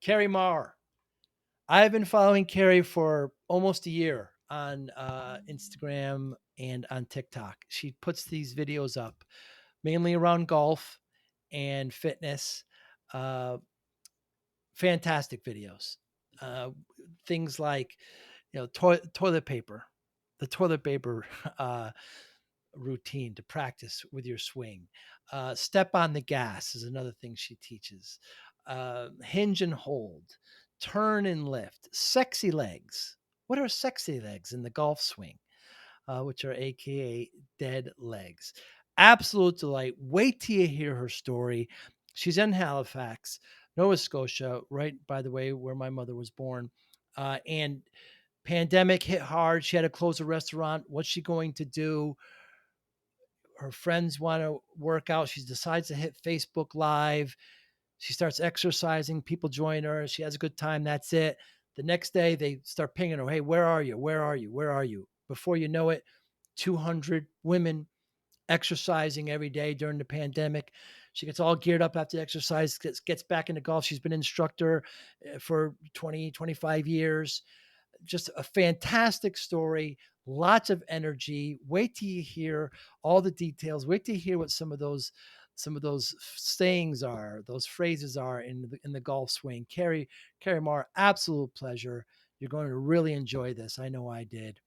Kerry Maher. I've been following Kerry for almost a year on Instagram and on TikTok. She puts these videos up mainly around golf and fitness. Uh, Fantastic videos. Uh, Things like, toilet paper, the toilet paper uh, routine to practice with your swing. Step on the gas is another thing she teaches. Hinge and hold, turn and lift, sexy legs. What are sexy legs in the golf swing? Which are AKA dead legs. Absolute delight. Wait till you hear her story. She's in Halifax, Nova Scotia, right by the way where my mother was born. And pandemic hit hard. She had to close a restaurant. What's she going to do? Her friends want to work out. She decides to hit Facebook Live. She starts exercising. People join her. She has a good time. That's it. The next day, they start pinging her. Hey, where are you? Where are you? Where are you? Before you know it, 200 women exercising every day during the pandemic. She gets all geared up after the exercise, gets back into golf. She's been an instructor for 20, 25 years. Just a fantastic story, lots of energy. Wait till you hear all the details. Wait till you hear what some of those sayings are, those phrases are in the golf swing. Kerry Maher, absolute pleasure. You're going to really enjoy this. I know I did.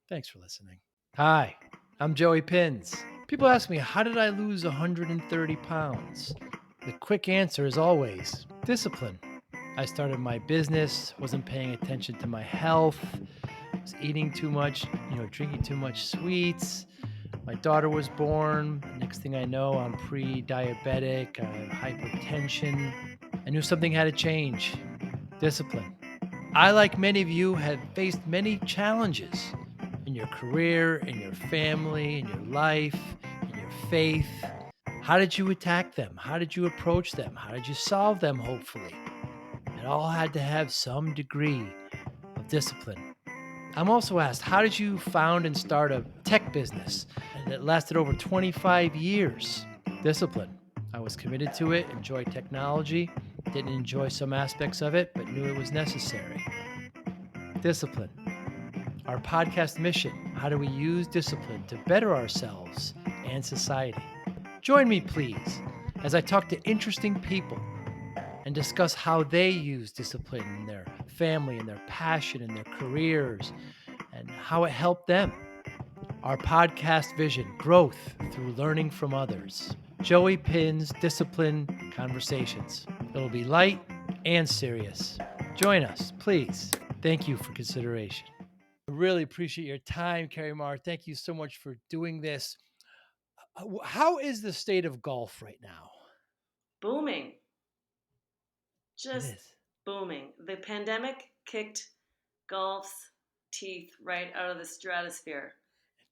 Thanks for listening. Hi, I'm Joey Pinz. People ask me, how did I lose 130 pounds? The quick answer is always discipline. I started my business, wasn't paying attention to my health, was eating too much, drinking too much sweets. My daughter was born. Next thing I know, I'm pre-diabetic, I have hypertension. I knew something had to change. Discipline. I, like many of you, have faced many challenges in your career, in your family, in your life, in your faith. How did you attack them? How did you approach them? How did you solve them, hopefully? It all had to have some degree of discipline. I'm also asked, how did you found and start a tech business that lasted over 25 years? Discipline. I was committed to it, enjoyed technology, didn't enjoy some aspects of it, but knew it was necessary. Discipline. Our podcast mission, how do we use discipline to better ourselves and society? Join me, please, as I talk to interesting people and discuss how they use discipline in their family and their passion and their careers and how it helped them. Our podcast vision, growth through learning from others. Joey Pinz Discipline Conversations. It'll be light and serious. Join us, please. Thank you for consideration. I really appreciate your time, Kerry Maher. Thank you so much for doing this. How is the state of golf right now? Booming, It just is. booming. The pandemic kicked golf's teeth right out of the stratosphere.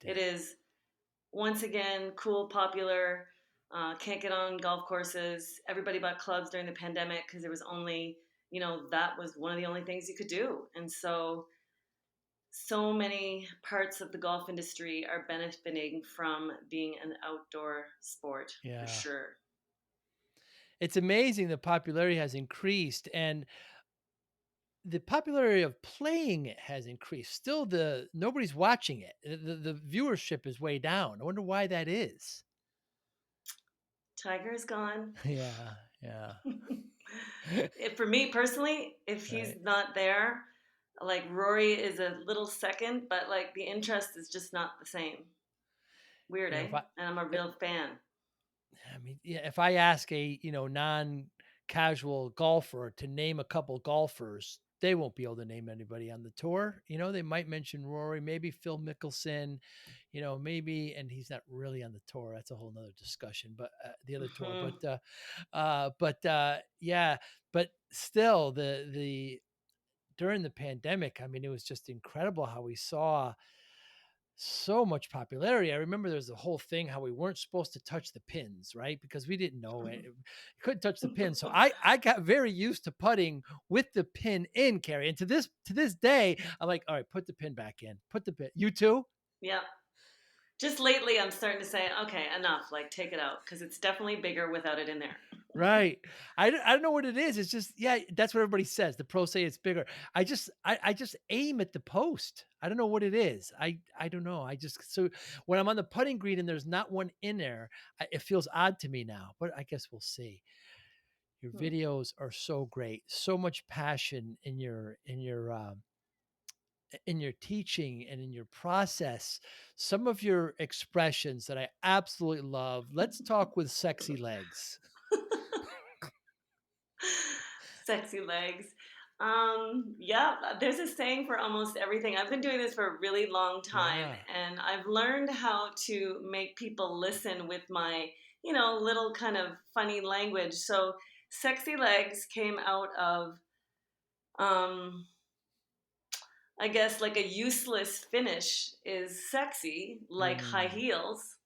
It It did. is once again cool, popular. Can't get on golf courses. Everybody bought clubs during the pandemic because there was only, that was one of the only things you could do. And so many parts of the golf industry are benefiting from being an outdoor sport for Yeah. sure. It's amazing the popularity has increased and the popularity of playing it has increased. Still nobody's watching it. The viewership is way down. I wonder why that is. Tiger is gone. Yeah, yeah. For me personally, if he's Right. not there, like Rory is a little second, but like the interest is just not the same. Weird, If eh? I And I'm a it, real fan. I mean, yeah, if I ask a, non-casual golfer to name a couple golfers, they won't be able to name anybody on the tour. They might mention Rory, maybe Phil Mickelson, maybe, and he's not really on the tour. That's a whole nother discussion, but the other tour, Hmm. yeah, but still the during the pandemic, I mean, it was just incredible how we saw so much popularity. I remember there was a whole thing how we weren't supposed to touch the pins, right? Because we didn't know it. You couldn't touch the pin. So I got very used to putting with the pin in, Carrie. And to this day, I'm like, all right, put the pin back in. Put the pin. You too? Yeah. Just lately, I'm starting to say, okay, enough. Like, take it out because it's definitely bigger without it in there. Right. I don't know what it is. It's just yeah, that's what everybody says. The pros say it's bigger. I just aim at the post. I don't know what it is. I don't know. I just so when I'm on the putting green and there's not one in there, it feels odd to me now, but I guess we'll see. Your Hmm. videos are so great. So much passion in your teaching and in your process. Some of your expressions that I absolutely love. Let's talk with sexy legs. Sexy legs. Yeah, there's a saying for almost everything. I've been doing this for a really long time, Yeah. and I've learned how to make people listen with my, little kind of funny language. So, sexy legs came out of, um, I guess, like a useless finish is sexy, like high Mm. heels.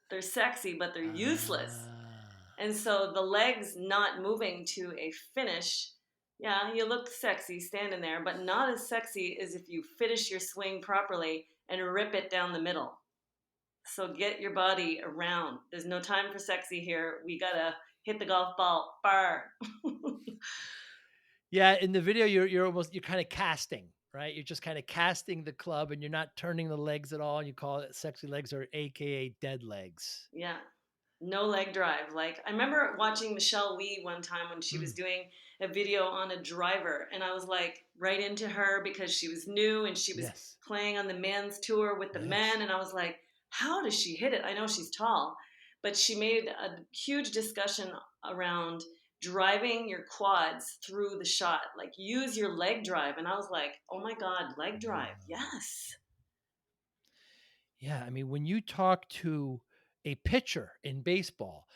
They're sexy, but they're useless. Ah. And so the legs not moving to a finish, yeah, you look sexy standing there, but not as sexy as if you finish your swing properly and rip it down the middle. So get your body around. There's no time for sexy here. We gotta hit the golf ball far. Yeah, in the video, you're kinda casting, right? You're just kinda casting the club, and you're not turning the legs at all, and you call it sexy legs or AKA dead legs. Yeah. No leg drive. Like I remember watching Michelle Lee one time when she was Mm. doing a video on a driver, and I was like right into her because she was new and she was Yes. playing on the men's tour with the men, Yes. and I was like, how does she hit it? I know she's tall, but she made a huge discussion around driving your quads through the shot. Like use your leg drive, and I was like, oh my god, leg drive. Ah. Yes. Yeah, I mean, when you talk to a pitcher in baseball,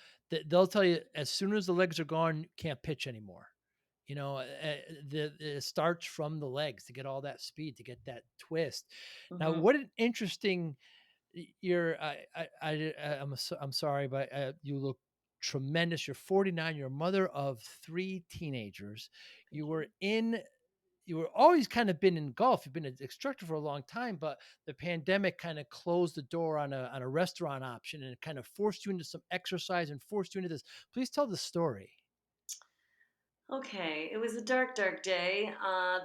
they'll tell you as soon as the legs are gone, you can't pitch anymore. You know, it starts from the legs to get all that speed, to get that twist. Now, Mhm. what an interesting you're I'm sorry, but you look tremendous. You're 49. You're a mother of three teenagers. Thank You you. were in you were always kind of been in golf. You've been an instructor for a long time, but the pandemic kind of closed the door on a restaurant option, and it kind of forced you into some exercise and forced you into this. Please tell the story. Okay, it was a dark, dark day.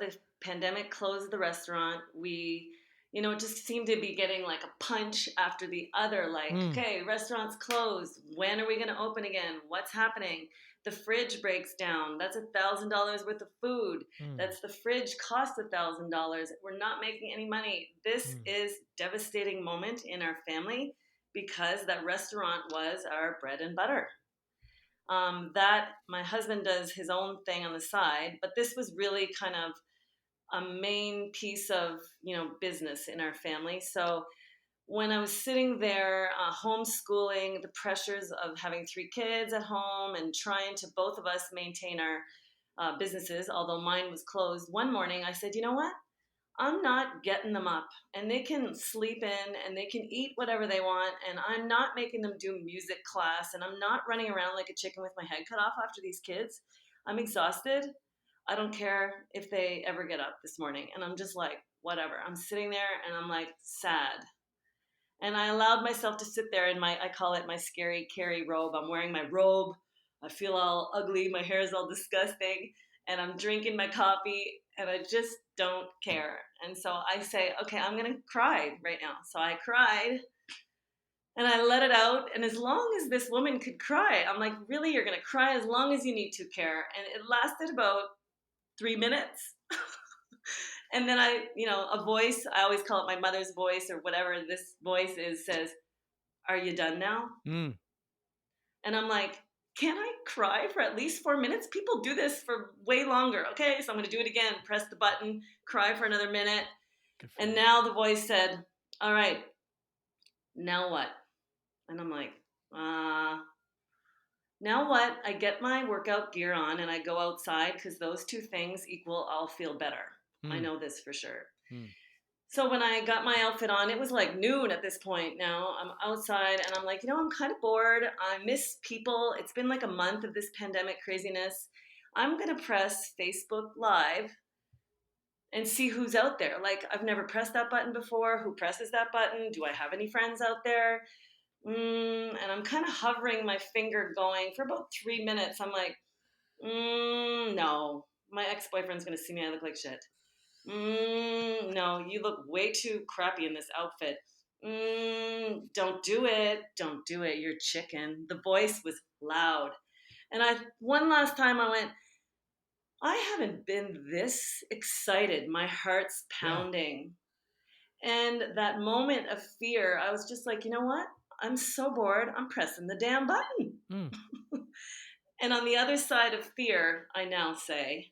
The pandemic closed the restaurant. It just seemed to be getting like a punch after the other. Like, Mm, okay, restaurant's closed. When are we going to open again? What's happening? The fridge breaks down. That's $1,000 worth of food. mm, That's the fridge costs $1,000. We're not making any money. This mm, is devastating moment in our family because that restaurant was our bread and butter. That my husband does his own thing on the side, but this was really kind of a main piece of business in our family. So when I was sitting there homeschooling, the pressures of having three kids at home and trying to both of us maintain our businesses, although mine was closed, one morning I said, you know what? I'm not getting them up, and they can sleep in and they can eat whatever they want, and I'm not making them do music class, and I'm not running around like a chicken with my head cut off after these kids. I'm exhausted. I don't care if they ever get up this morning. And I'm just like, whatever. I'm sitting there and I'm like sad. And I allowed myself to sit there in I call it my scary Carrie robe. I'm wearing my robe. I feel all ugly. My hair is all disgusting. And I'm drinking my coffee and I just don't care. And so I say, okay, I'm going to cry right now. So I cried and I let it out. And as long as this woman could cry, I'm like, really? You're going to cry as long as you need to, care. And it lasted about 3 minutes. And then a voice, I always call it my mother's voice or whatever this voice is, says, are you done now? mm. And I'm like, can I cry for at least 4 minutes? People do this for way longer. Okay, so I'm gonna do it again. Press the button, cry for another minute. Good for And you. now the voice said, all right, now what? And I'm like, uh, now what? I get my workout gear on and I go outside because those two things equal I'll feel better. I Mm, know this for sure. mm, So when I got my outfit on, it was like noon at this point now. I'm outside and I'm like, I'm kind of bored. I miss people. It's been like a month of this pandemic craziness. I'm going to press Facebook Live and see who's out there. Like, I've never pressed that button before. Who presses that button? Do I have any friends out there? And I'm kind of hovering my finger going for about 3 minutes. I'm like, no, my ex boyfriend's gonna see me. I look like shit. No, you look way too crappy in this outfit. Don't do it. Don't do it. You're chicken. The voice was loud. And one last time I went, I haven't been this excited. My heart's Yeah. pounding. And that moment of fear, I was just like, you know what? I'm so bored. I'm pressing the damn button. Mm. And on the other side of fear, I now say,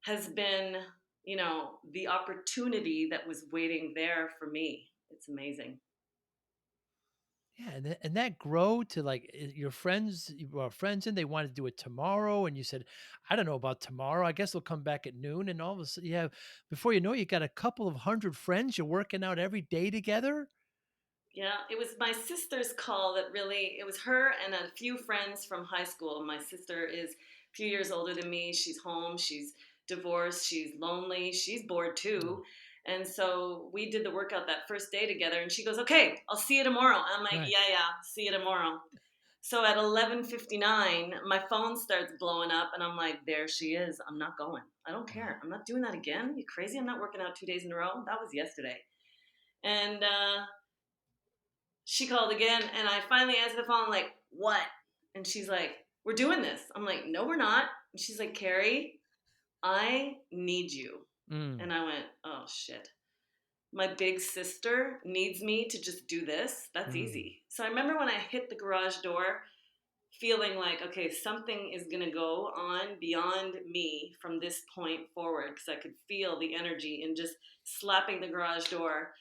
has been, the opportunity that was waiting there for me. It's amazing. Yeah, and that grow to like your friends, you were friends, and they wanted to do it tomorrow, and you said, "I don't know about tomorrow. I guess they'll come back at noon." And all of a sudden, you have before you know, it, you got a couple of hundred friends. You're working out every day together. Yeah, it was my sister's call that really, it was her and a few friends from high school. My sister is a few years older than me. She's home, she's divorced, she's lonely, she's bored Mm, too. And so we did the workout that first day together and she goes, "Okay, I'll see you tomorrow." I'm like, right. "Yeah, yeah, see you tomorrow." So at 11:59, my phone starts blowing up and I'm like, "There she is. I'm not going. I don't Wow. care. I'm not doing that again. You crazy? I'm not working out 2 days in a row. That was yesterday." And she called again and I finally answered the phone. I'm like, "What?" And she's like, "We're doing this." I'm like, "No, we're not." And she's like, "Kerry, I need you." Mm, And I went, "Oh shit. My big sister needs me to just do this. That's mm, easy." So I remember when I hit the garage door, feeling like, okay, something is going to go on beyond me from this point forward because I could feel the energy in just slapping the garage door.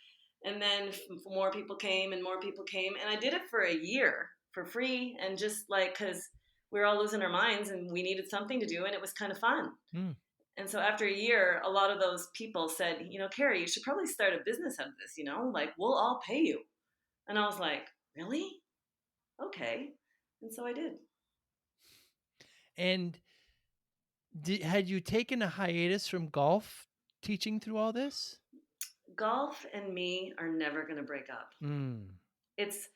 And then more people came and more people came. And I did it for a year for free and just like because we were all losing our minds and we needed something to do and it was kind of fun. mm. And so after a year, a lot of those people said, "Kerry, you should probably start a business out of this, like we'll all pay you." And I was like, "Really? Okay." And so I did. And had you taken a hiatus from golf teaching through all this? Golf and me are never going to break up. Mm, It's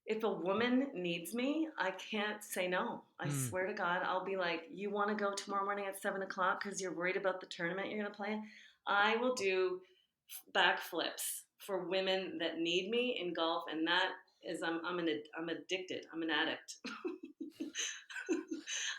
if a woman needs me, I can't say no. I mm, swear to God, I'll be like, "You want to go tomorrow morning at 7 o'clock because you're worried about the tournament you're going to play?" I will do backflips for women that need me in golf, and that is I'm addicted. I'm an addict.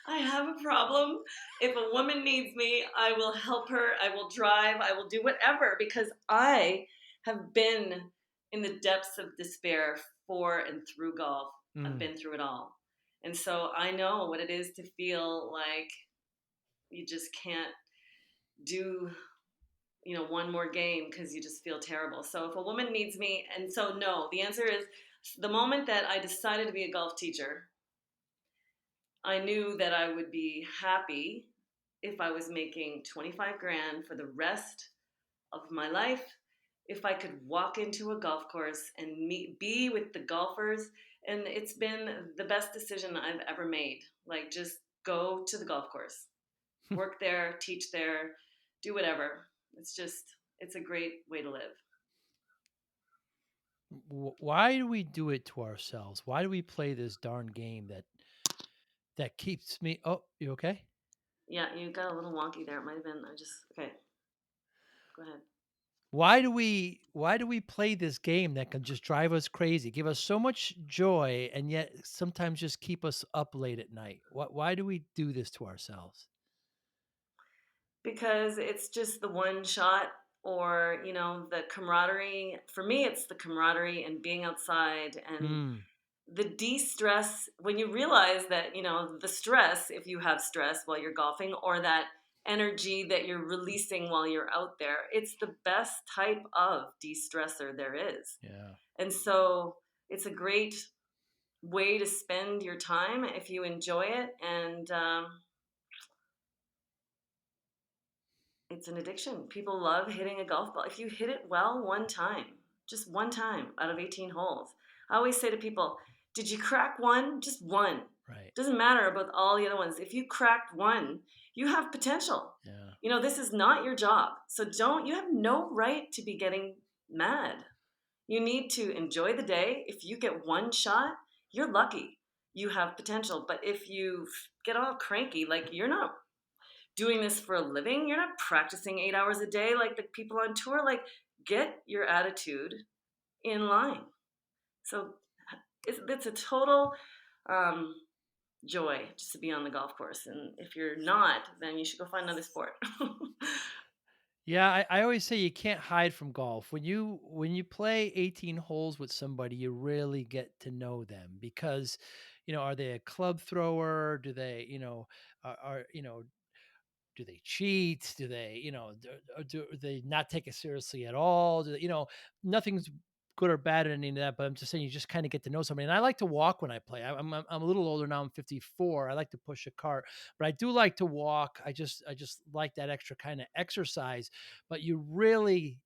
I have a problem. If a woman needs me, I will help her. I will drive. I will do whatever because I have been in the depths of despair for and through golf. I've mm. been through it all. And so I know what it is to feel like you just can't do, one more game because you just feel terrible. So if a woman needs me, and so no, the answer is the moment that I decided to be a golf teacher, I knew that I would be happy if I was making 25 grand for the rest of my life, if I could walk into a golf course and be with the golfers. And it's been the best decision I've ever made. Like, just go to the golf course, work there, teach there, do whatever. It's a great way to live. Why do we do it to ourselves? Why do we play this darn game that keeps me oh, you okay? Yeah, you got a little wonky there. It might have been, okay, go ahead. Why do we play this game that can just drive us crazy, give us so much joy, and yet sometimes just keep us up late at night? Why do we do this to ourselves? Because it's just the one shot or the camaraderie. For me, it's the camaraderie and being outside and Mm, the de-stress when you realize that the stress, if you have stress while you're golfing, or that energy that you're releasing while you're out there, it's the best type of de-stressor there is. yeah. And so it's a great way to spend your time if you enjoy it. And it's an addiction. People love hitting a golf ball. If you hit it well one time, just one time out of 18 holes. I always say to people, "Did you crack one? Just one. Right. Doesn't matter about all the other ones. If you cracked one, you have potential. Yeah. This is not your job. So you have no right to be getting mad. You need to enjoy the day. If you get one shot, you're lucky. You have potential. But if you get all cranky, like you're not doing this for a living, you're not practicing 8 hours a day like the people on tour, like get your attitude in line. So it's a total um, joy just to be on the golf course. And if you're not, then you should go find another sport. Yeah, I always say you can't hide from golf. When you play 18 holes with somebody, you really get to know them because, are they a club thrower? Do they, do they cheat? Do they, do they not take it seriously at all? Nothing's good or bad in any of that, but I'm just saying you just kind of get to know somebody. And I like to walk when I play. I'm a little older now. I'm 54. I like to push a cart, but I do like to walk. I just like that extra kind of exercise. But you really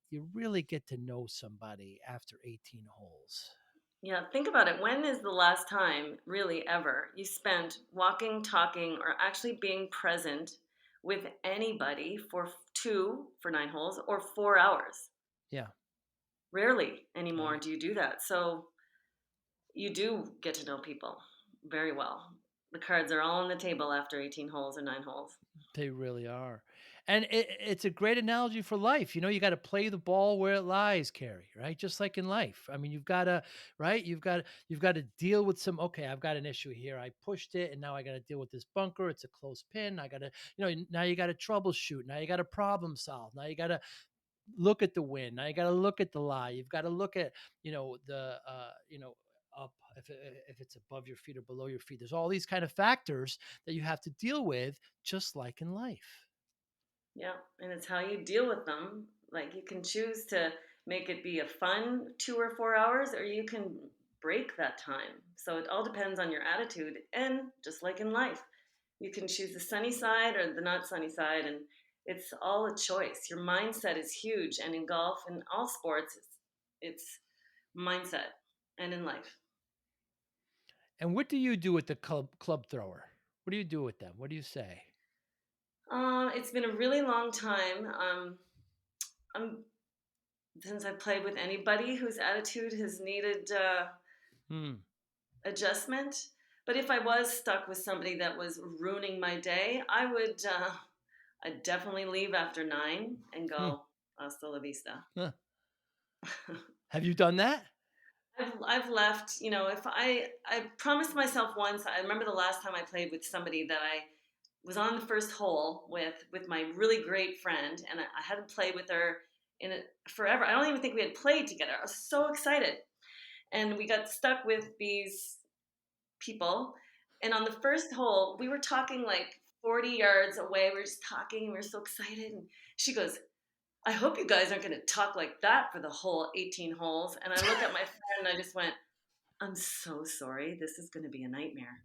get to know somebody after 18 holes. Yeah, think about it. When is the last time, really ever, you spent walking, talking, or actually being present with anybody for 9 holes, or 4 hours? Yeah. Rarely anymore Right. do you do that. So you do get to know people very well. The cards are all on the table after 18 holes or 9 holes. They really are. And it's a great analogy for life. You got to play the ball where it lies, Carrie, right? Just like in life. I mean, you've got to, right? You've got to deal with okay, I've got an issue here. I pushed it and now I got to deal with this bunker. It's a close pin. I got to, now you got to troubleshoot. Now you got to problem solve. Now you got to look at the win. Now you got to look at the lie. You've got to look at, the, up if it's above your feet or below your feet. There's all these kind of factors that you have to deal with, just like in life. Yeah, and it's how you deal with them. Like you can choose to make it be a fun 2 or 4 hours, or you can break that time. So it all depends on your attitude. And just like in life, you can choose the sunny side or the not sunny side. And it's all a choice. Your mindset is huge. And in golf and all sports, it's mindset and in life. And what do you do with the club thrower? What do you do with them? What do you say? It's been a really long time. I'm since I've played with anybody whose attitude has needed Hmm. adjustment. But if I was stuck with somebody that was ruining my day, I'd definitely leave after 9 and Hmm. go hasta la vista. Huh. Have you done that? I've left, if I promised myself once, I remember the last time I played with somebody that I was on the first hole with my really great friend, and I hadn't played with her in forever. I don't even think we had played together. I was so excited. And we got stuck with these people. And on the first hole, we were talking like 40 yards away. We were just talking and we were so excited. And she goes, I hope you guys aren't going to talk like that for the whole 18 holes. And I look at my friend and I just went, I'm so sorry. This is going to be a nightmare.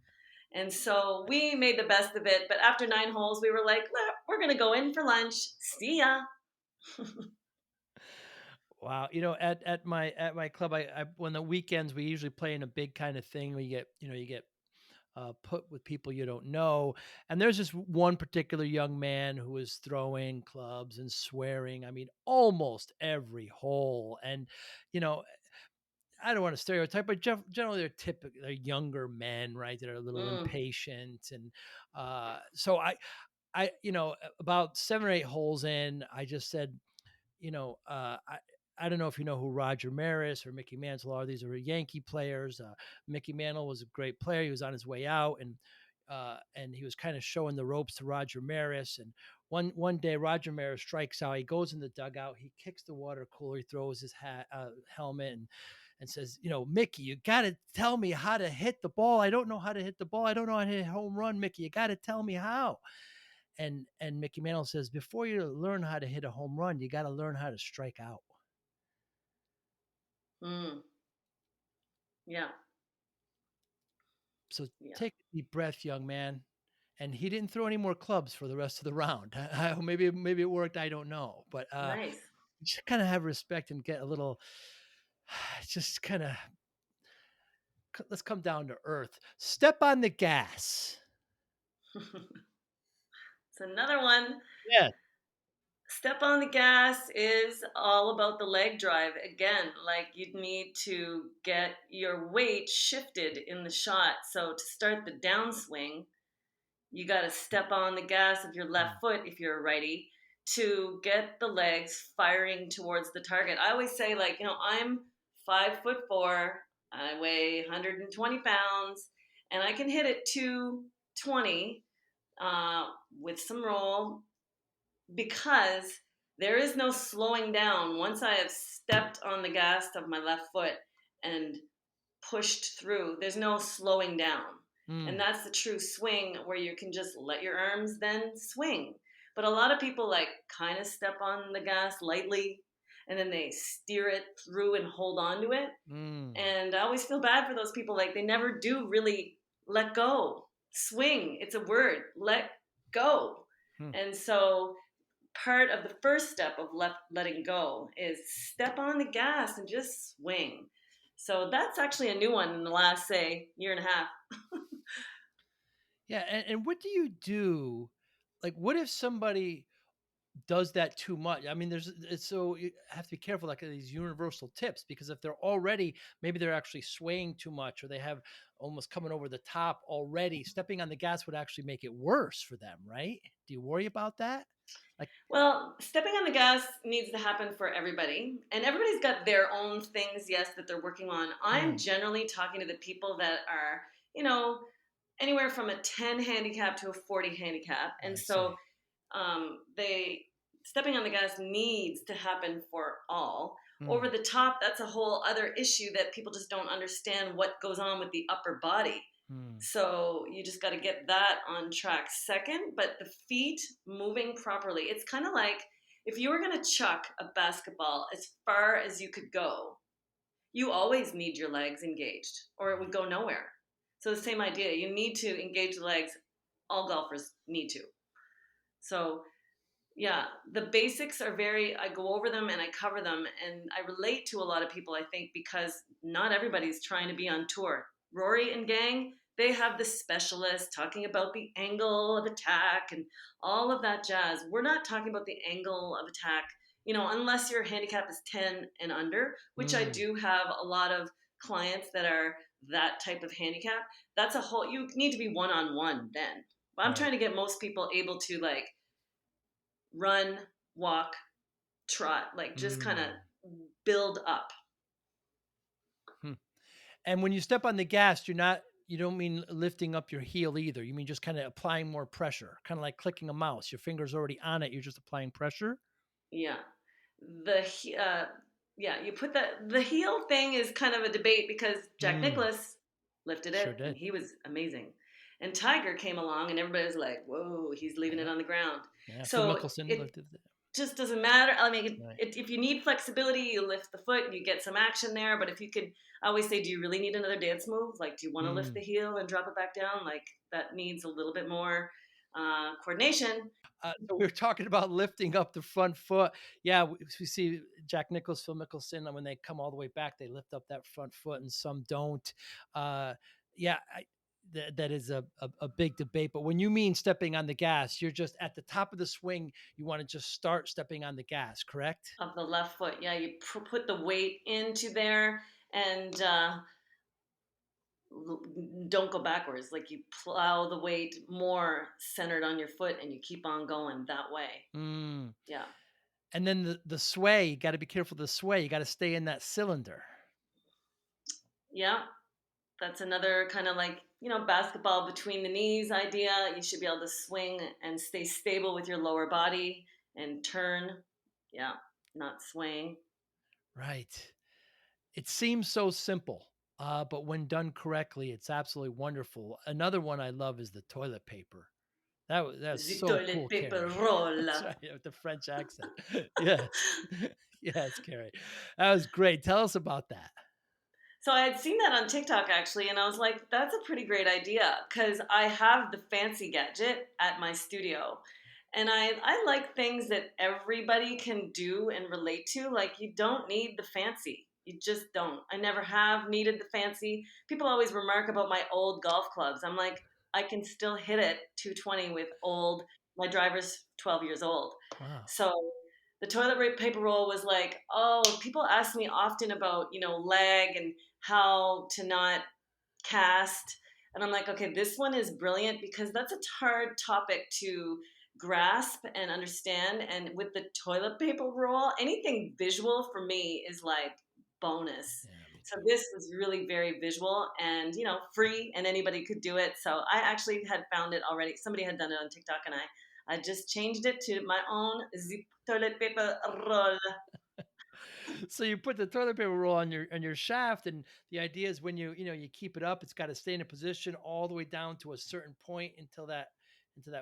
And so we made the best of it. But after 9 holes, we were like, we're going to go in for lunch. See ya. Wow. At my club, I when the weekends we usually play in a big kind of thing. You get put with people you don't know. And there's this one particular young man who was throwing clubs and swearing. I mean, almost every hole. And you know, I don't want to stereotype, but generally they're younger men, right? That are a little Mm, impatient, and so about 7 or 8 holes in, I just said, you know, uh, I I don't know if you know who Roger Maris or Mickey Mantle are. These are Yankee players. Mickey Mantle was a great player. He was on his way out, and he was kind of showing the ropes to Roger Maris. And one day, Roger Maris strikes out. He goes in the dugout. He kicks the water cooler. He throws his helmet, and says, Mickey, you got to tell me how to hit the ball. I don't know how to hit the ball. I don't know how to hit a home run, Mickey. You got to tell me how. And Mickey Mantle says, before you learn how to hit a home run, you got to learn how to strike out. mm, yeah, So yeah. take a deep breath, young man. And he didn't throw any more clubs for the rest of the round. Maybe it worked. I don't know, but Nice. just kind of have respect and get a little. Just kind of let's come down to earth. Step on the gas. It's another one. Yeah. Step on the gas is all about the leg drive. Again, like you'd need to get your weight shifted in the shot. So to start the downswing, you got to step on the gas of your left Mm, foot if you're a righty to get the legs firing towards the target. I always say, like, I'm 5'4", I weigh 120 pounds, and I can hit it 220 with some roll because there is no slowing down once I have stepped on the gas of my left foot and pushed through. There's no slowing down. And mm, that's the true swing where you can just let your arms then swing. But a lot of people like kind of step on the gas lightly and then they steer it through and hold on to it. mm, And I always feel bad for those people. Like they never do really let go. Swing, it's a word, let go. hmm. And so part of the first step of letting go is step on the gas and just swing. So that's actually a new one in the last, say, year and a half. Yeah, and what do you do? Like, what if somebody does that too much? I mean, it's so you have to be careful, like these universal tips, because if they're already maybe they're actually swaying too much, or they have almost coming over the top already. Stepping on the gas would actually make it worse for them, right? Do you worry about that? Like, Well, stepping on the gas needs to happen for everybody, and everybody's got their own things, yes, that they're working on. I'm mm, generally talking to the people that are, you know, anywhere from a 10 handicap to a 40 handicap. And I see. so they stepping on the gas needs to happen for all. Over Mm, the top, that's a whole other issue that people just don't understand what goes on with the upper body. mm, So you just got to get that on track second. But the feet moving properly, it's kind of like if you were going to chuck a basketball as far as you could go, you always need your legs engaged or it would right. go nowhere. So the same idea, you need to engage the legs. All golfers need to. So yeah, the basics are very, I go over them and I cover them. And I relate to a lot of people, I think, because not everybody's trying to be on tour. Rory and gang, they have the specialists talking about the angle of attack and all of that jazz. We're not talking about the angle of attack, unless your handicap is 10 and under, which I Mm, do have a lot of clients that are that type of handicap. That's a whole, you need to be one on one then. I'm trying right. to get most people able to like run, walk, trot, like just kind of Mm. build up Hmm. And when you step on the gas, you don't mean lifting up your heel either. You mean just kind of applying more pressure, kind of like clicking a mouse. Your finger's already on it. You're just applying pressure. Yeah. Yeah, you put the heel thing is kind of a debate because Jack Mm, Nicklaus lifted sure it and did. he was amazing. And Tiger came along and everybody was like, "Whoa, he's leaving it Yeah. on the ground." Yeah. Phil So Mickelson it lifted it. just doesn't matter. I mean, Right. if you need flexibility, you lift the foot, you get some action there. But if you could, I always say, do you really need another dance move? Like, do you want to lift the Mm. heel and drop it back down? Like, that needs a little bit more coordination. So we were talking about lifting up the front foot. Yeah, we see Jack Nicklaus, Phil Mickelson, and when they come all the way back, they lift up that front foot, and some don't. Uh, yeah, that is a big debate. But when you mean stepping on the gas, you're just at the top of the swing. You want to just start stepping on the gas, correct? Of the left foot. Yeah, you put the weight into there and don't go backwards. Like you plow the weight more centered on your foot and you keep on going that way. Mm. Yeah. And then the sway, you got to be careful of the sway. You got to stay in that cylinder. Yeah. That's another kind of like, basketball between the knees idea. You should be able to swing and stay stable with your lower body and turn. Yeah. Not swaying. Right. It seems so simple, but when done correctly, it's absolutely wonderful. Another one I love is the toilet paper. That's The so toilet cool, paper Carrie. roll. That's right, with the French accent. Yes. Yes, Carrie. That was great. Tell us about that. So I had seen that on TikTok actually, and I was like, that's a pretty great idea because I have the fancy gadget at my studio. And I like things that everybody can do and relate to. Like, you don't need the fancy. You just don't. I never have needed the fancy. People always remark about my old golf clubs. I'm like, I can still hit it 220 with my driver's 12 years old. Wow. So The toilet paper roll was like, oh, people ask me often about, leg and how to not cast. And I'm like, okay, this one is brilliant because that's a hard topic to grasp and understand. And with the toilet paper roll, anything visual for me is like bonus. Yeah, me So too. this was really very visual and free, and anybody could do it. So I actually had found it already. Somebody had done it on TikTok, and I just changed it to my own zip toilet paper roll. So you put the toilet paper roll on your shaft, and the idea is when you keep it up, it's got to stay in a position all the way down to a certain point until that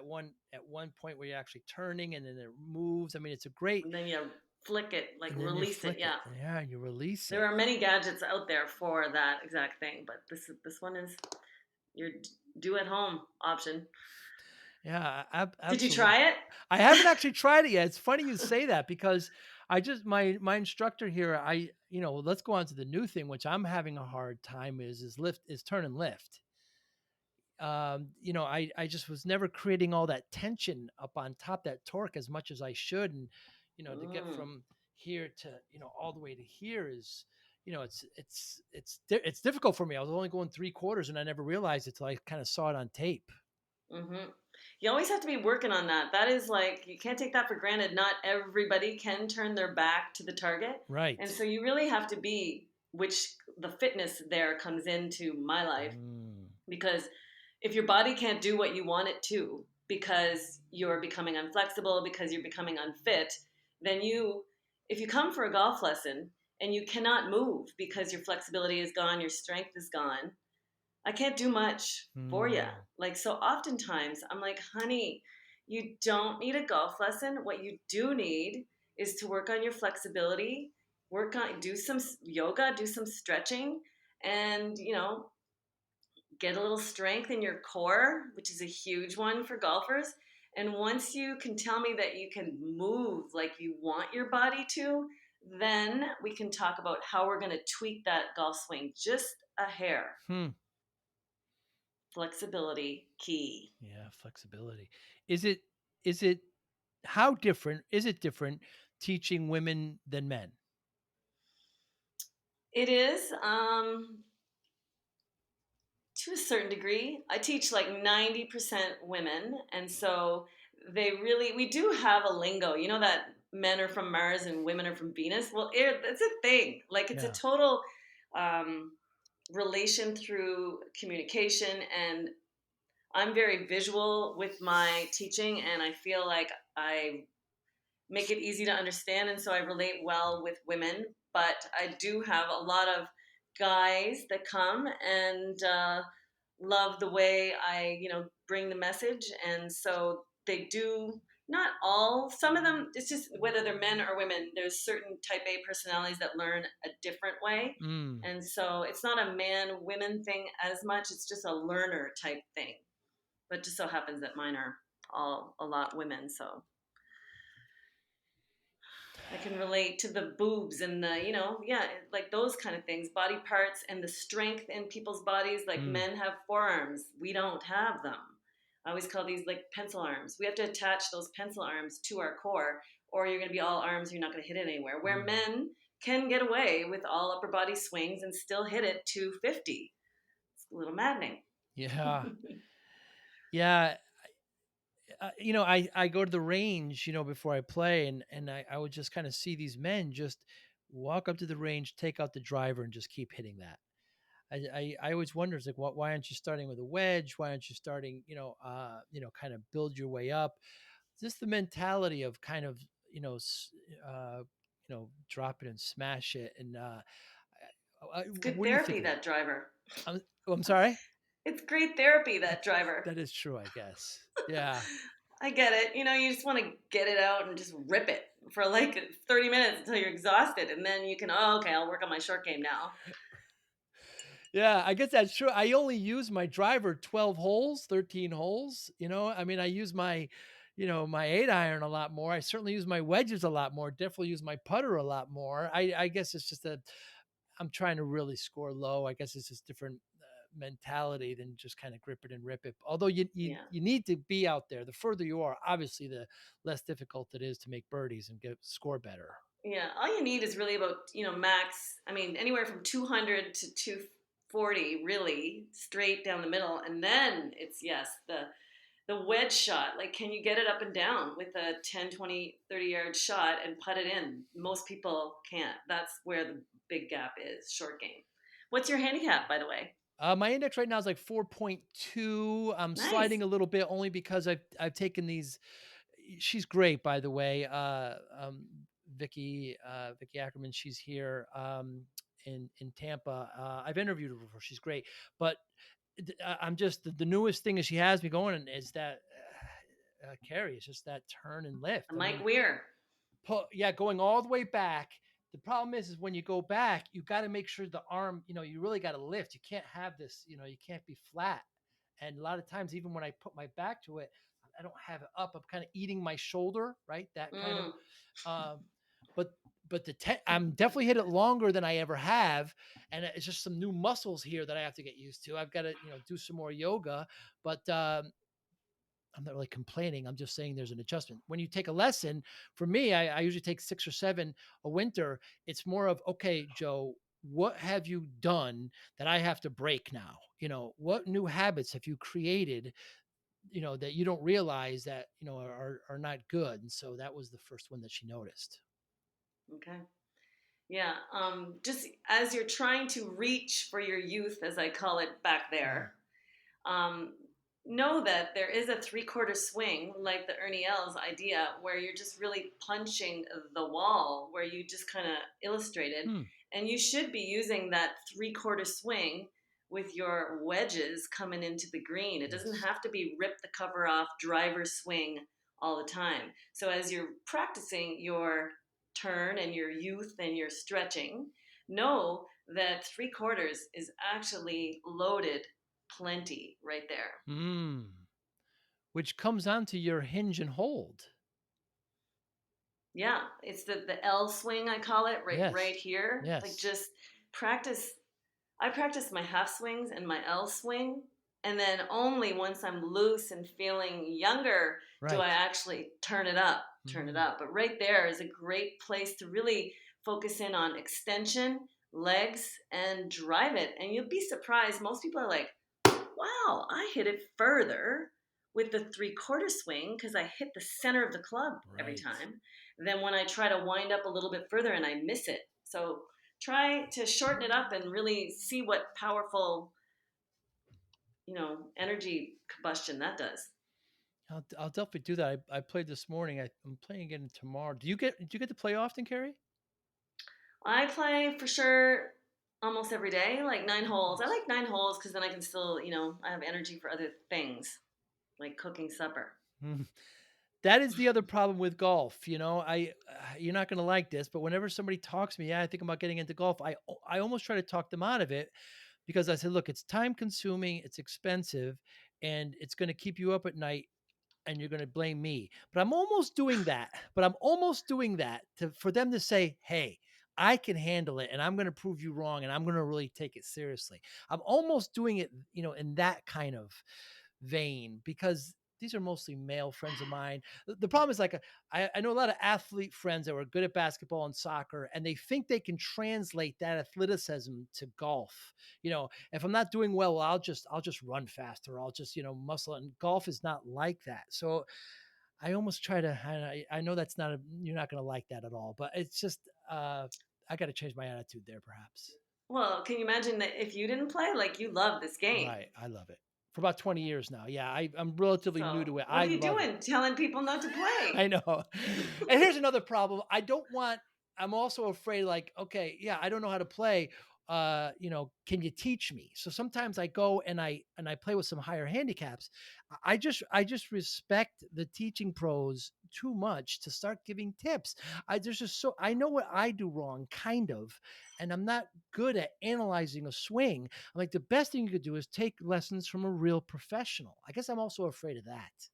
one at one point where you're actually turning, and then it moves. I mean, it's a great, And then you flick it, like and then you release it. flick it. Yeah. Yeah, and you release There it. are many gadgets out there for that exact thing, but this one is your do at home option. Yeah, Did you absolutely. try I haven't actually tried it yet. It's funny you say that because my instructor here, let's go on to the new thing, which I'm having a hard time is turn and lift. I just was never creating all that tension up on top, that torque as much as I should. And, to get Mm, from here to, all the way to here is, it's difficult for me. I was only going three quarters and I never realized it till I kind of saw it on tape. hmm You always have to be working on that. That is like you can't take that for granted. Not everybody can turn their back to the target, and Right. so you really have to be. Which the fitness there comes into my life Mm, because if your body can't do what you want it to because you're becoming unflexible, because you're becoming unfit, then if you come for a golf lesson and you cannot move because your flexibility is gone, your strength is gone, I can't do much for you. mm, Like, so oftentimes I'm like, honey, you don't need a golf lesson. What you do need is to work on your flexibility, do some yoga, do some stretching, and, get a little strength in your core, which is a huge one for golfers. And once you can tell me that you can move like you want your body to, then we can talk about how we're going to tweak that golf swing just a hair. hmm. Flexibility key. Yeah, flexibility. Is it is it how different is it different teaching women than men? It is, to a certain degree. I teach like 90% women. And so we do have a lingo. You know that men are from Mars and women are from Venus? Well, it's a thing. Like it's a Yeah. total um, relation through communication. And I'm very visual with my teaching. And I feel like I make it easy to understand. And so I relate well with women. But I do have a lot of guys that come and love the way I, bring the message. And so they do not all, some of them, it's just whether they're men or women, there's certain type A personalities that learn a different way. Mm. And so it's not a man women thing as much, it's just a learner type thing. But just so happens that mine are all a lot women. So I can relate to the boobs and yeah, like those kind of things, body parts and the strength in people's bodies. Like Mm. men have forearms, we don't have them. I always call these like pencil arms. We have to attach those pencil arms to our core, or you're going to be all arms, you're not going to hit it anywhere. Where Mm. men can get away with all upper body swings and still hit it 250. It's a little maddening. Yeah. Yeah, I go to the range, before I play, and I would just kind of see these men just walk up to the range, take out the driver, and just keep hitting that. I always wonder, it's like, why aren't you starting with a wedge? Why aren't you starting, kind of build your way up? Just the mentality of kind of, drop it and smash it. And It's good what do you think therapy, of that? that driver. I'm sorry. It's great therapy, that That's driver. that is true, I guess. Yeah. I get it. You just want to get it out and just rip it for like 30 minutes until you're exhausted. And then you can, oh, okay, I'll work on my short game now. Yeah, I guess that's true. I only use my driver 12 holes, 13 holes, I mean, I use my 8 iron a lot more. I certainly use my wedges a lot more, definitely use my putter a lot more. I guess it's just that I'm trying to really score low. I guess it's just different, mentality than just kind of grip it and rip it. Although Yeah. you need to be out there. The further you are, obviously, the less difficult it is to make birdies and get score better. Yeah, all you need is really about, max, I mean, anywhere from 200 to 240, really, straight down the middle. And then it's, yes, the wedge shot. Like, can you get it up and down with a 10, 20, 30-yard shot and put it in? Most people can't. That's where the big gap is, short game. What's your handicap, by the way? My index right now is like 4.2. I'm Nice. sliding a little bit only because I've taken these. She's great, by the way. Vicky Ackerman. She's here in Tampa. I've interviewed her before. She's great, but I'm just the newest thing that she has me going and is that Kerry. It's just that turn and lift. I Mike mean, Weir. yeah, going all the way back. The problem is when you go back, you got to make sure the arm, you really got to lift. You can't have this, you can't be flat. And a lot of times, even when I put my back to it, I don't have it up. I'm kind of eating my shoulder, right? That kind of, Mm, um, but I'm definitely hit it longer than I ever have, and it's just some new muscles here that I have to get used to. I've got to, do some more yoga, but I'm not really complaining. I'm just saying there's an adjustment. When you take a lesson, for me, I usually take 6 or 7 a winter. It's more of, okay, Joe, what have you done that I have to break now? What new habits have you created, that you don't realize that, are not good. And so that was the first one that she noticed. okay. Yeah. Just as you're trying to reach for your youth, as I call it back Mm, there, um, know that there is a three-quarter swing, like the Ernie Els idea, where you're just really punching the wall, where you just kind of illustrated. hmm, And you should be using that three-quarter swing with your wedges coming into the green. It doesn't yes. have to be rip the cover off, driver swing all the time. So as you're practicing your turn and your youth and your stretching, know that three-quarters is actually loaded plenty right there. Which comes onto your hinge and hold. Yeah, it's the L swing, I call it, right Yes. here. Like, Yes. just practice. I practice my half swings and my L swing, and then only once I'm loose and feeling younger do I Right. actually turn it up, turn it Mm, up. But right there is a great place to really focus in on extension, legs, and drive it. And you'll be surprised. Most people are like, wow, I hit it further with the three-quarter swing because I hit the center of the club every right. time than when I try to wind up a little bit further and I miss it. So try to shorten it up and really see what powerful, energy combustion that does. I'll definitely do that. I played this morning. I'm playing again tomorrow. Do you get to play often, Carrie? I play for sure almost every day, like 9 holes. I Nice. like 9 holes because then I can still, I have energy for other things like cooking supper. Mhm. That is the other problem with golf. You're not going to like this, but whenever somebody talks to me, yeah, I think about getting into golf. I almost try to talk them out of it because I said, look, it's time consuming, it's expensive, and it's going to keep you up at night. And you're going to blame me. But I'm almost doing that. But I'm almost doing that for them to say, hey, I can handle it and I'm going to prove you wrong and I'm going to really take it seriously. I'm almost doing it, in that kind of vein because these are mostly male friends of mine. The problem is like I know a lot of athlete friends that were good at basketball and soccer, and they think they can translate that athleticism to golf. If I'm not doing well, I'll just run faster. I'll just muscle. And golf is not like that. So I almost try to. I know that's not you're not going to like that at all, but it's just I got to change my attitude there, perhaps. Well, can you imagine that if you didn't play, like you love this game? Right, I love it for about 20 years now. Yeah, I'm relatively new So to it. what I are you love it. doing telling people not to I play? know. And here's another problem. I'm also afraid, like, okay, yeah, I don't know how to play. Can you teach me? So sometimes I go and I play with some higher handicaps. I just respect the teaching pros too much to start giving tips. I know what I do wrong, kind of, and I'm not good at analyzing a swing. I'm like the best thing you could do is take lessons from a real professional. I guess I'm also afraid of that.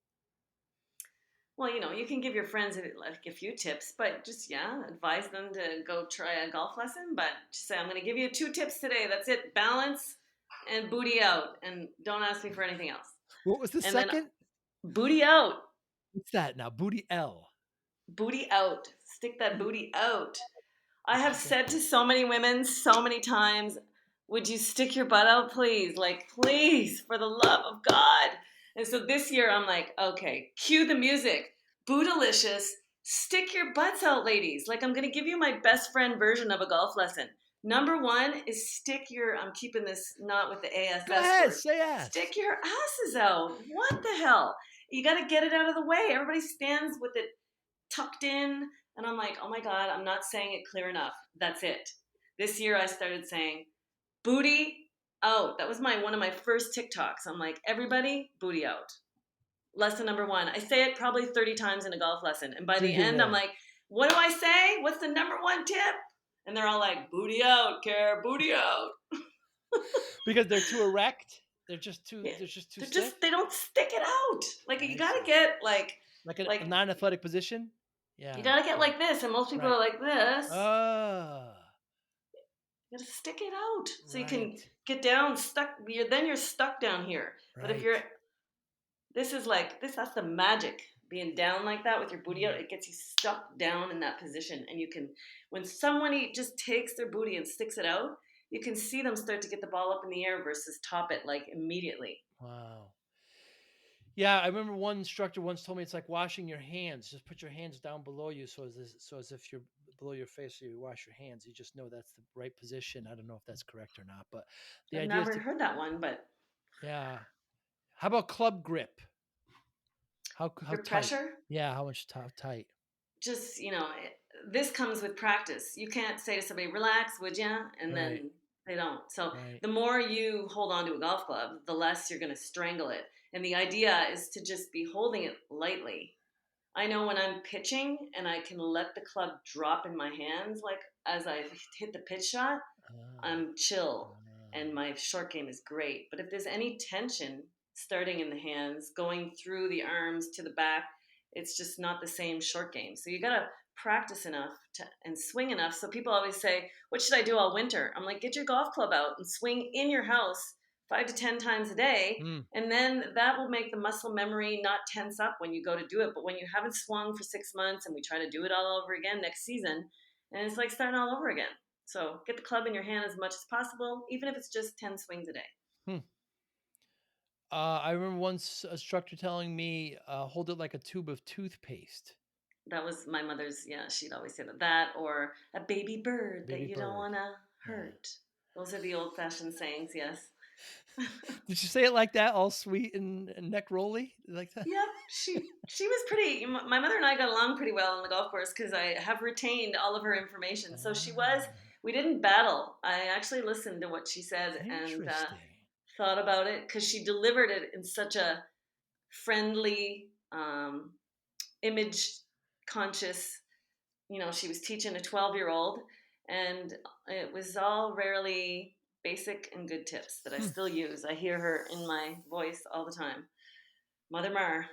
Well, you can give your friends like a few tips, but just, yeah, advise them to go try a golf lesson. But just say, I'm going to give you 2 tips today. That's it. Balance, and booty out, and don't ask me for anything else. What was the And then second? booty out, What's that now? Booty L. booty out, stick that B booty out. I have Okay, go said to so many women so many times, would you stick your butt out, please? Like, please, for the love of God. And so this year I'm like, okay, cue the music. Bootylicious, stick your butts out, ladies. Like, I'm going to give you my best friend version of a golf lesson. Number one is stick your, I'm keeping this not with the go ASS ahead, word, say yes. stick your asses out. What the hell? You got to get it out of the way. Everybody stands with it tucked in. And I'm like, oh my God, I'm not saying it clear enough. That's it. This year I started saying booty out. That was my one of my first TikToks. I'm like, everybody, booty out. Lesson number one. I say it probably 30 times in a golf lesson. And by Do the you end, I'm really? like, what do I say? What's the number one tip? And they're all like, booty out, care, booty out. Because they're too erect? Yeah. They're just too They're just, stiff? they don't stick it out. Like, you I gotta see. get Like a like, non-athletic position? you Yeah, gotta get yeah, like this. And most people right. are like this. Ah, You gotta stick it out so you can right, get down stuck. Then you're stuck down here. But if you're right. this is like this that's the magic. Being down like that with your booty out, Hmm, it gets you stuck down in that position. And you can when somebody just takes their booty and sticks it out, you can see them start to get the ball up in the air versus top it like immediately. wow. Yeah, I remember one instructor once told me it's like washing your hands. Just put your hands down below you so as if you're below your face, so you wash your hands. You just know that's the right position. I don't know if that's correct or not, but the I've idea is never to heard that one, but yeah. How about club grip? How grip tight? pressure, Yeah, how much tight? just this comes with practice. You can't say to somebody relax, would ya, and Right, then they don't. So right. the more you hold on to a golf club, the less you're going to strangle it. And the idea is to just be holding it lightly. I know when I'm pitching and I can let the club drop in my hands, like as I hit the pitch shot, Ah, I'm chill and ah. my short game is great. But if there's any tension starting in the hands, going through the arms to the back, it's just not the same short game. So you got to practice enough and swing enough. So people always say, what should I do all winter? I'm like, get your golf club out and swing in your house 5 to 10 times a day. Mm, And then that will make the muscle memory not tense up when you go to do it. But when you haven't swung for 6 months and we try to do it all over again next season, and it's like starting all over again. So get the club in your hand as much as possible, even if it's just 10 swings a day. hmm. I remember once a instructor telling me, hold it like a tube of toothpaste. That was my mother's, yeah, she'd always say that. That or a baby bird that Baby you don't bird. want to Yeah. hurt. Those are the old fashioned sayings, yes. Did you say it like that, all sweet and neck rolly like that? Yep, she was pretty. My mother and I got along pretty well on the golf course because I have retained all of her information. So she was. Ah, We didn't battle. I actually listened to what she said and interesting. thought about it because she delivered it in such a friendly, image conscious. She was teaching a 12-year-old, and it was all rarely basic and good tips that I Hmm. still use. I hear her in my voice all the time. Mother Mar.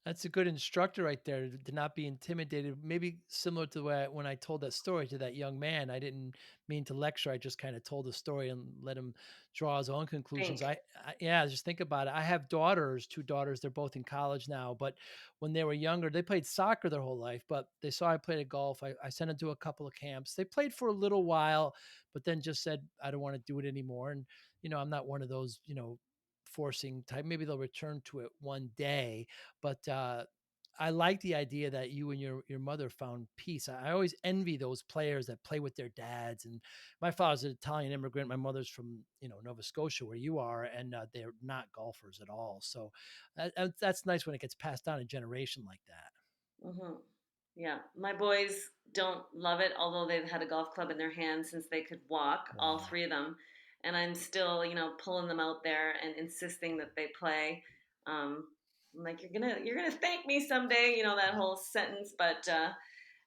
That's a good instructor right there to not be intimidated. Maybe similar to when I told that story to that young man. I didn't mean to lecture. I just kind of told the story and let him draw his own conclusions. Think. Yeah, just think about it. I have daughters, two daughters. They're both in college now. But when they were younger, they played soccer their whole life. But they saw I played at golf. I sent them to a couple of camps. They played for a little while, but then just said, I don't want to do it anymore. And I'm not one of those, forcing type. Maybe they'll return to it one day, but I like the idea that you and your mother found peace. I always envy those players that play with their dads. And my father's an Italian immigrant. My mother's from Nova Scotia, where you are, and they're not golfers at all. So that's nice when it gets passed down a generation like that. Hmm. Yeah, my boys don't love it, although they've had a golf club in their hand since they could walk, all Wow. three of them. And I'm still, pulling them out there and insisting that they play. I'm like, you're gonna thank me someday, that whole sentence. But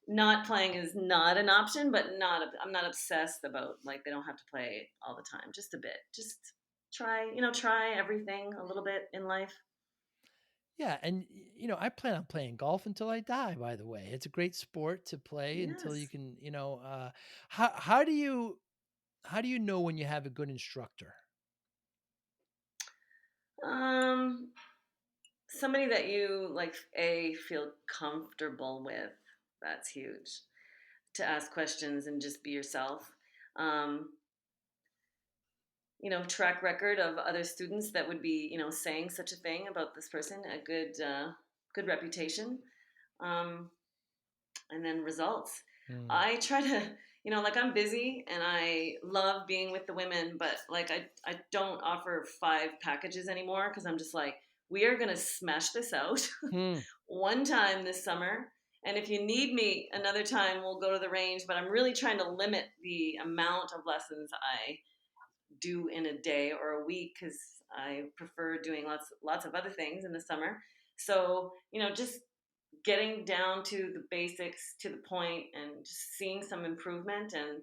not playing is not an option. But I'm not obsessed about like they don't have to play all the time. Just a bit. Just try everything a little bit in life. Yeah, and I plan on playing golf until I die. By the way, it's a great sport to play until you Yes. can. How do you know when you have a good instructor? Um, Somebody that you like a feel comfortable with. That's huge. To ask questions and just be yourself. Um, track record of other students that would be, saying such a thing about this person, a good reputation, um, and then results. Mm. I try to, like I'm busy and I love being with the women, but like I don't offer 5 packages anymore because I'm just like, we are gonna smash this out Hmm. one time this summer. And if you need me another time, we'll go to the range. But I'm really trying to limit the amount of lessons I do in a day or a week because I prefer doing lots of other things in the summer. So just getting down to the basics, to the point, and just seeing some improvement. And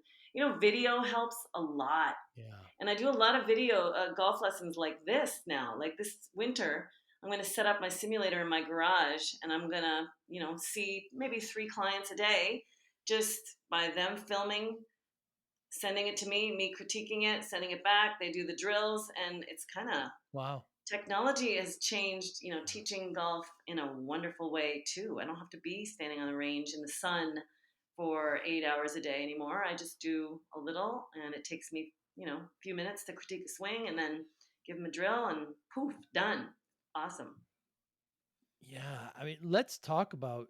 video helps a lot. Yeah. And I do a lot of video golf lessons like this now. Like this winter, I'm going to set up my simulator in my garage, and I'm going to see maybe 3 clients a day just by them filming, sending it to me critiquing it, sending it back. They do the drills, and it's kind of Wow. technology has changed, teaching golf in a wonderful way too. I don't have to be standing on the range in the sun for 8 hours a day anymore. I just do a little, and it takes me, a few minutes to critique a swing, and then give them a drill, and poof, done. Awesome. Yeah. I mean, let's talk about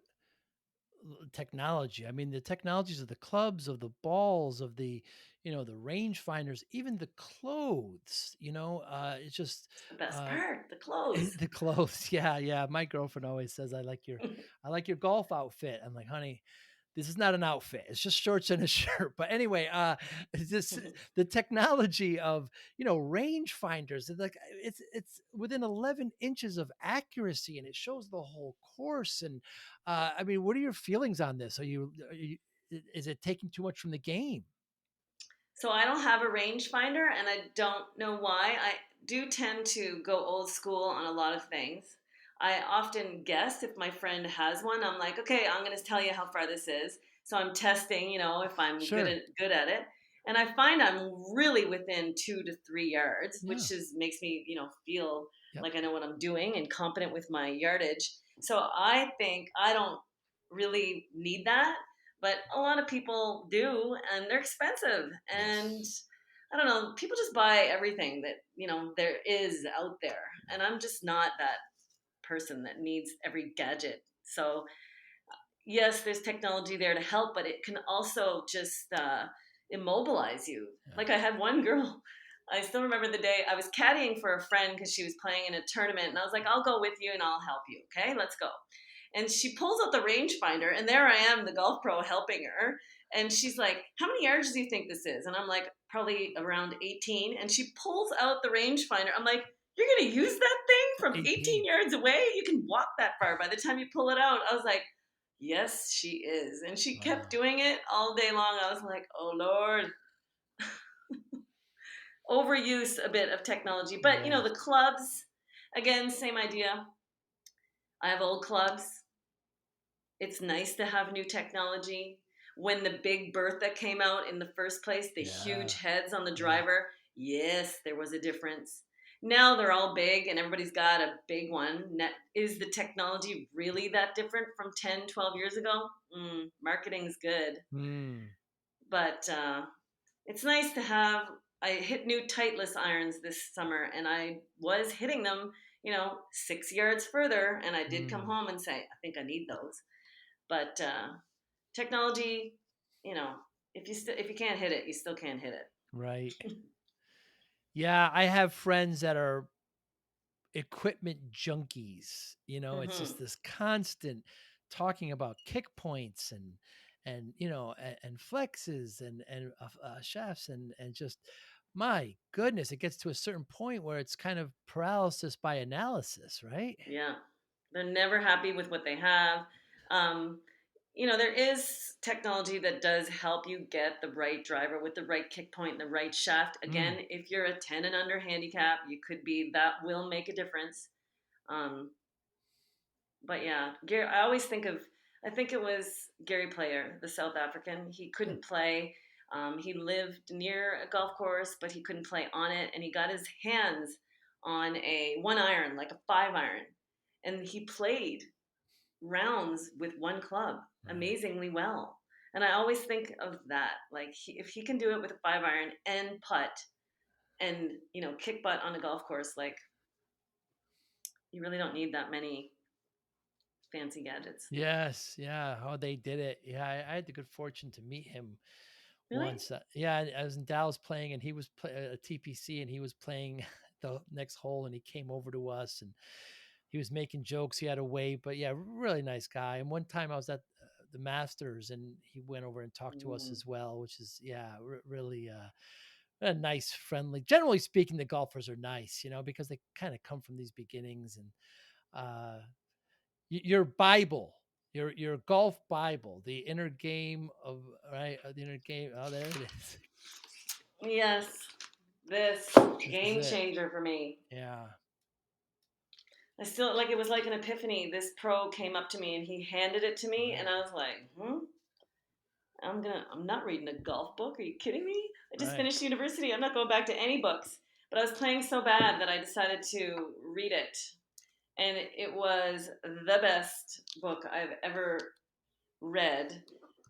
technology. I mean, the technologies of the clubs, of the balls, of the range finders, even the clothes, it's just, It's the best uh, part, the clothes. the clothes. Yeah. Yeah. My girlfriend always says, I like your golf outfit. I'm like, honey, this is not an outfit. It's just shorts and a shirt. But anyway, it's this the technology of range finders. It's within 11 inches of accuracy, and it shows the whole course. And I mean, what are your feelings on this? Is it taking too much from the game? So I don't have a rangefinder, and I don't know why. I do tend to go old school on a lot of things. I often guess if my friend has one. I'm like, okay, I'm going to tell you how far this is. So I'm testing, if I'm Sure. good at it, and I find I'm really within 2 to 3 yards, Yeah. which is makes me, feel Yep. like I know what I'm doing and confident with my yardage. So I think I don't really need that, but a lot of people do, and they're expensive. And Yes. I don't know, people just buy everything that there is out there, and I'm just not that person that needs every gadget. So yes, there's technology there to help, but it can also just immobilize you. Yeah. Like I had one girl, I still remember the day I was caddying for a friend because she was playing in a tournament, and I was like, I'll go with you and I'll help you. Okay, let's go. And she pulls out the rangefinder, and there I am, the golf pro, helping her. And she's like, how many yards do you think this is? And I'm like, probably around 18. And she pulls out the rangefinder. I'm like, you're going to use that thing from 18 18. yards away? You can walk that far by the time you pull it out. I was like, yes, she is. And she kept Wow. doing it all day long. I was like, oh, Lord. Overuse a bit of technology. But, Yes. the clubs, again, same idea. I have old clubs. It's nice to have new technology. When the big Bertha came out in the first place, the huge Yeah. heads on the Yeah. driver, yes, there was a difference. Now they're all big and everybody's got a big one. Is the technology really that different from 10, 12 years ago? Marketing's good. Hmm. But it's nice to have. I hit new Titleist irons this summer, and I was hitting them, 6 yards further. And I did come Hmm. home and say, I think I need those. But technology, you know, if you can't hit it, you still can't hit it. Right. Yeah, I have friends that are equipment junkies. It's just Hmm. this constant talking about kick points and flexes and shafts and just my goodness, it gets to a certain point where it's kind of paralysis by analysis, right? Yeah, they're never happy with what they have. Um, there is technology that does help you get the right driver with the right kick point and the right shaft. Mm. Again, if you're a 10 and under handicap, you could be that will make a difference. Um, but yeah, Gary, I always think of, I think it was Gary Player, the South African. He Yeah. couldn't play. He lived near a golf course, but he couldn't play on it. And he got his hands on a 1 iron, like a 5 iron, and he played rounds with one club Right. amazingly well. And I always think of that, like if he can do it with a 5 iron and putt and kick butt on a golf course, like you really don't need that many fancy gadgets. Yes, yeah, how they did it. Yeah, I had the good fortune to meet him Really? once. Yeah, I was in Dallas playing, and he was a TPC, and he was playing the next hole, and he came over to us, and he was making jokes. He had a wave, but yeah, really nice guy. And one time I was at the Masters, and he went over and talked to us Mm. as well, which is yeah, really a nice, friendly. Generally speaking, the golfers are nice, because they kind of come from these beginnings, and uh, your Bible, your golf Bible, the inner game of right, the inner game. Oh, there it is. Yes, this This is game it. changer for me. Yeah. I still like it was like an epiphany. This pro came up to me and he handed it to me, and Right. I was like, I'm not reading a golf book. Are you kidding me? I just Right. finished university. I'm not going back to any books. But I was playing so bad that I decided to read it. And it was the best book I've ever read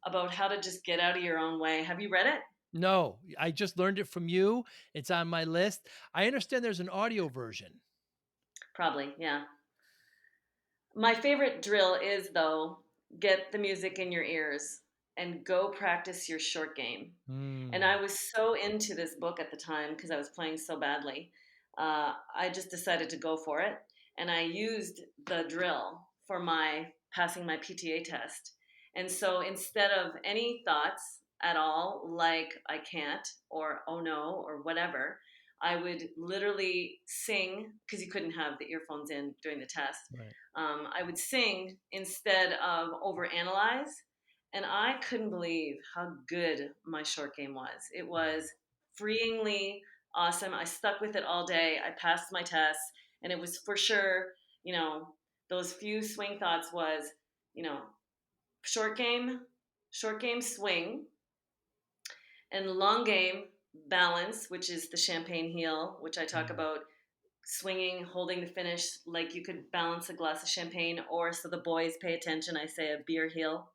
about how to just get out of your own way. Have you read it? No, I just learned it from you. It's on my list. I understand there's an audio version. Probably, yeah. My favorite drill is, though, get the music in your ears and go practice your short game. And I Mm, was so into this book at the time because I was playing so badly. I just decided to go for it. And I used the drill for my passing my PTA test. And so instead of any thoughts at all, like I can't or oh no or whatever, I would literally sing because you couldn't have the earphones in during the test. right. I would sing instead of overanalyze, and I couldn't believe how good my short game was. It was Wow. freeingly awesome. I stuck with it all day. I passed my tests, and it was for sure, those few swing thoughts was, you know, short game, short game swing, and long game balance, which is the champagne heel, which I talk Mm, about swinging, holding the finish like you could balance a glass of champagne, or so the boys pay attention, I say a beer heel.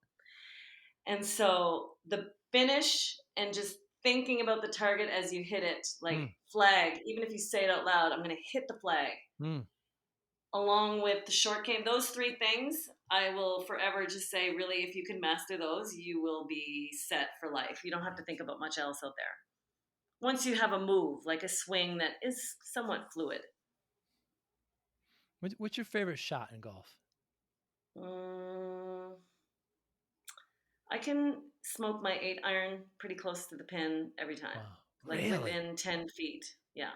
And so the finish and just thinking about the target as you hit it, like mm, flag, even if you say it out loud, I'm going to hit the flag, mm. along with the short game. Those three things, I will forever just say, really, if you can master those, you will be set for life. You don't have to think about much else out there. Once you have a move, like a swing that is somewhat fluid. What's your favorite shot in golf? Mm, I can smoke my 8 iron pretty close to the pin every time, Wow. like Really? within 10 feet. Yeah.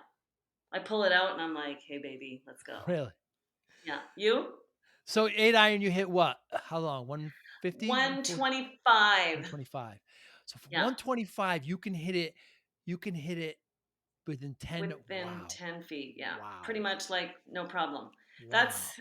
I pull it out and I'm like, hey, baby, let's go. Really? Yeah. You? So 8 iron, you hit what? How long? 150? 125. 125. So for Yeah. 125, you can hit it within 10. Within Wow. 10 feet. Yeah. Pretty Wow. much like no problem. Wow. That's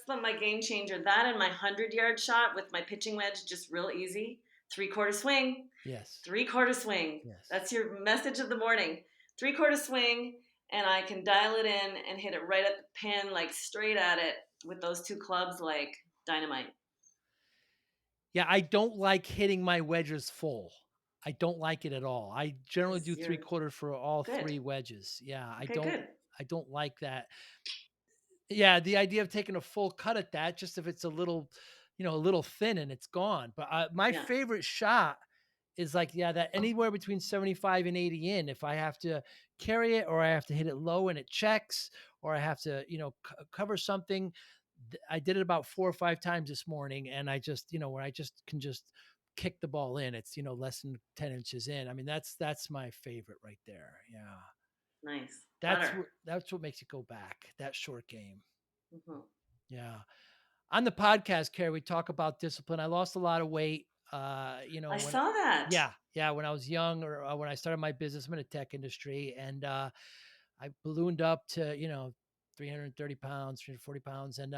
my game changer. That and my 100-yard shot with my pitching wedge, just real easy. 3/4 swing. Yes. 3/4 swing. Yes. That's your message of the morning. 3/4 swing, and I can dial it in and hit it right at the pin, like straight at it with those two clubs, like dynamite. Yeah, I don't like hitting my wedges full. I don't like it at all. I generally Because do three you're quarter for all good. three wedges. Yeah, I Okay, don't good. I don't like that. Yeah, the idea of taking a full cut at that, just if it's a little thin and it's gone. But my Yeah, favorite shot is like, yeah, that anywhere between 75 and 80 in. If I have to carry it, or I have to hit it low and it checks, or I have to, cover something. I did it about 4 or 5 times this morning, and I just, where I just can just kick the ball in. It's, less than 10 inches in. I mean, that's my favorite right there. Yeah. nice. That's Butter. what makes it go back. That short game. Hmm. Yeah. On the podcast, Carrie, we talk about discipline. I lost a lot of weight. I When saw that. yeah, when I was young, or when I started my business. I'm in the tech industry, and I ballooned up to 330 pounds, 340 pounds, and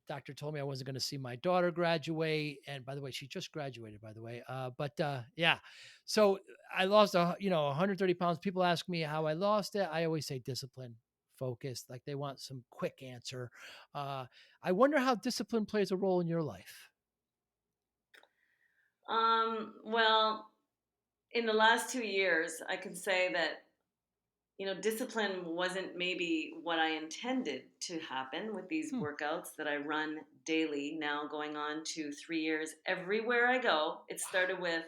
doctor told me I wasn't going to see my daughter graduate. And by the way, she just graduated, by the way. Yeah, so I lost, 130 pounds. People ask me how I lost it. I always say discipline, focused, like they want some quick answer. Uh, I wonder how discipline plays a role in your life. Well, in the last 2 years, I can say that discipline wasn't maybe what I intended to happen with these Hmm. workouts that I run daily, now going on to 3 years. Everywhere I go, it started with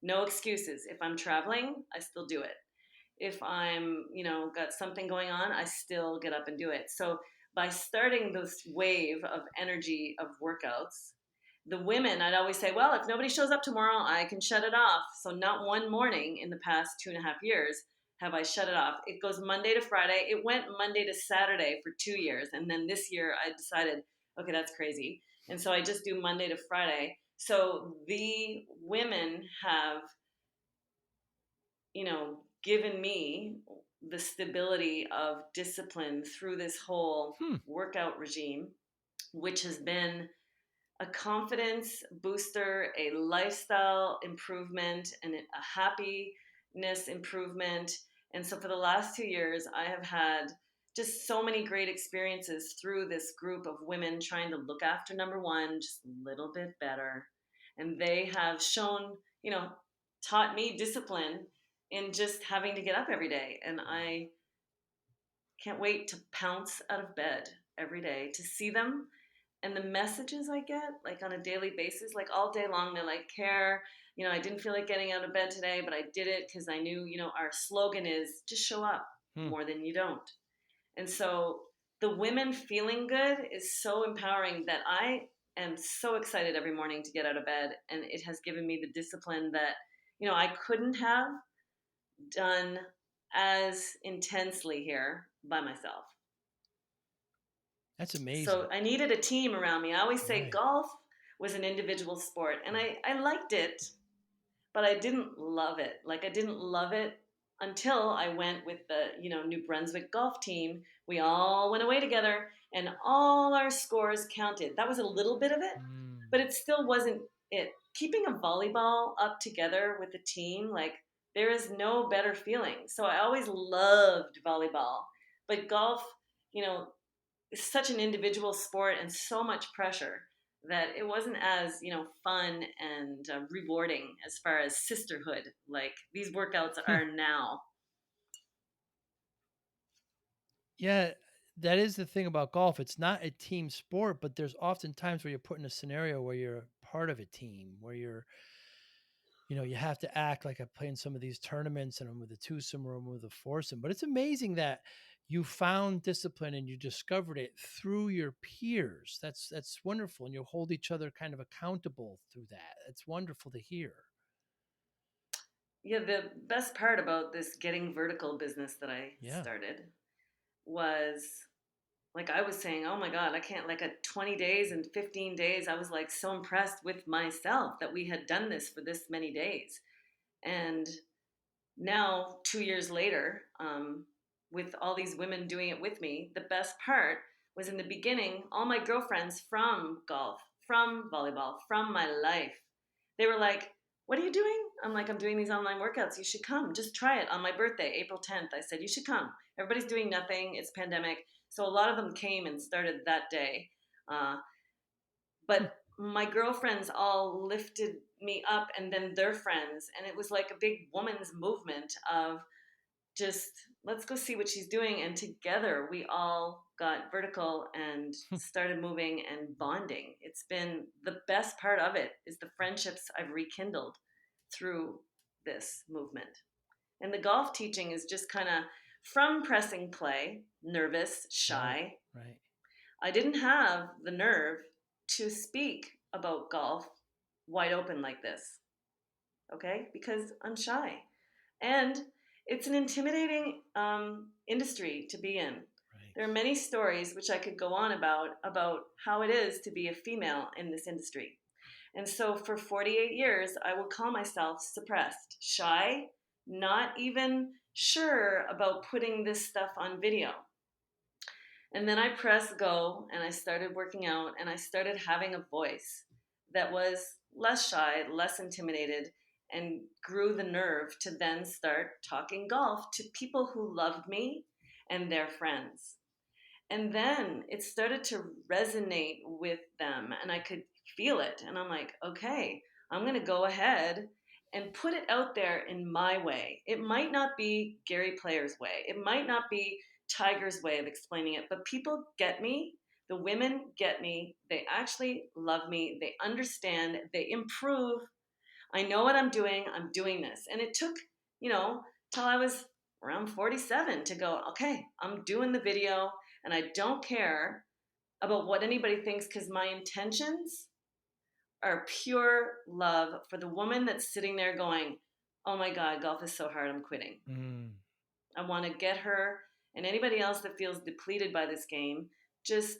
no excuses. If I'm traveling, I still do it. If I'm, got something going on, I still get up and do it. So by starting this wave of energy of workouts, the women, I'd always say, well, if nobody shows up tomorrow, I can shut it off. So not one morning in the past 2.5 years have I shut it off. It goes Monday to Friday. It went Monday to Saturday for 2 years. And then this year I decided, okay, that's crazy. And so I just do Monday to Friday. So the women have given me the stability of discipline through this whole Hmm. workout regime, which has been a confidence booster, a lifestyle improvement, and a happiness improvement. And so for the last 2 years, I have had just so many great experiences through this group of women trying to look after number one just a little bit better. And they have shown, taught me discipline in just having to get up every day. And Wow. I can't wait to pounce out of bed every day to see them and the messages I get, like on a daily basis, like all day long, they're like, Care, I didn't feel like getting out of bed today, but I did it because I knew, our slogan is just show up Hmm. more than you don't. And so the women feeling good is so empowering that I am so excited every morning to get out of bed. And it has given me the discipline that, I couldn't have done as intensely here by myself. That's So amazing. I needed a team around me. I always say Right. golf was an individual sport, and Right. I liked it, but I didn't love it. Like I didn't love it until I went with the New Brunswick golf team. We all went away together, and all our scores counted. That was a little bit of it, but Mm. it still wasn't it. Keeping a volleyball up together with a team, like there is no better feeling. So I always loved volleyball, but golf, you know, it's such an individual sport and so much pressure that it wasn't as fun and rewarding as far as sisterhood like these workouts Hmm. are now. Yeah, that is the thing about golf. It's not a team sport, but there's often times where you're put in a scenario where you're part of a team, where you have to act like I play in some of these tournaments and I'm with a twosome or I'm with a foursome. But it's amazing that you found discipline and you discovered it through your peers. That's wonderful. And you hold each other kind of accountable through that. It's wonderful to hear. Yeah, the best part about this getting vertical business that I Yeah. started was, like I was saying, oh my god, I can't, like at 20 days and 15 days I was like so impressed with myself that we had done this for this many days. And now 2 years later, with all these women doing it with me, the best part was in the beginning, all my girlfriends from golf, from volleyball, from my life, they were like, what are you doing? I'm like, I'm doing these online workouts. You should come. Just try it. On my birthday, April 10th, I said, you should come. Everybody's doing nothing. It's pandemic. So a lot of them came and started that day. Uh, Hmm. but my girlfriends all lifted me up and then their friends. And it was like a big woman's movement of just let's go see what she's doing. And together we all got vertical and started moving and bonding. It's been the best part of it is the friendships I've rekindled through this movement. And the golf teaching is just kind of from pressing play, nervous, Right. shy. Right. I didn't have the nerve to speak about golf wide open like this, okay? Because I'm shy. And it's an intimidating industry to be in. Right. There are many stories which I could go on about how it is to be a female in this industry. And so for 48 years, I will call myself suppressed, shy, not even sure about putting this stuff on video. And then I pressed go and I started working out and I started having a voice that was less shy, less intimidated, and grew the nerve to then start talking golf to people who loved me and their friends. And then it started to resonate with them, and I could feel it. And I'm like, okay, I'm going to go ahead and put it out there in my way. It might not be Gary Player's way, it might not be Tiger's way of explaining it, but people get me. The women get me. They actually love me. They understand. They improve. I know what I'm doing. I'm doing this. And it took, you know, till I was around 47 to go, okay, I'm doing the video and I don't care about what anybody thinks because my intentions are pure love for the woman that's sitting there going, oh my God, golf is so hard, I'm quitting. Mm. I want to get her and anybody else that feels depleted by this game just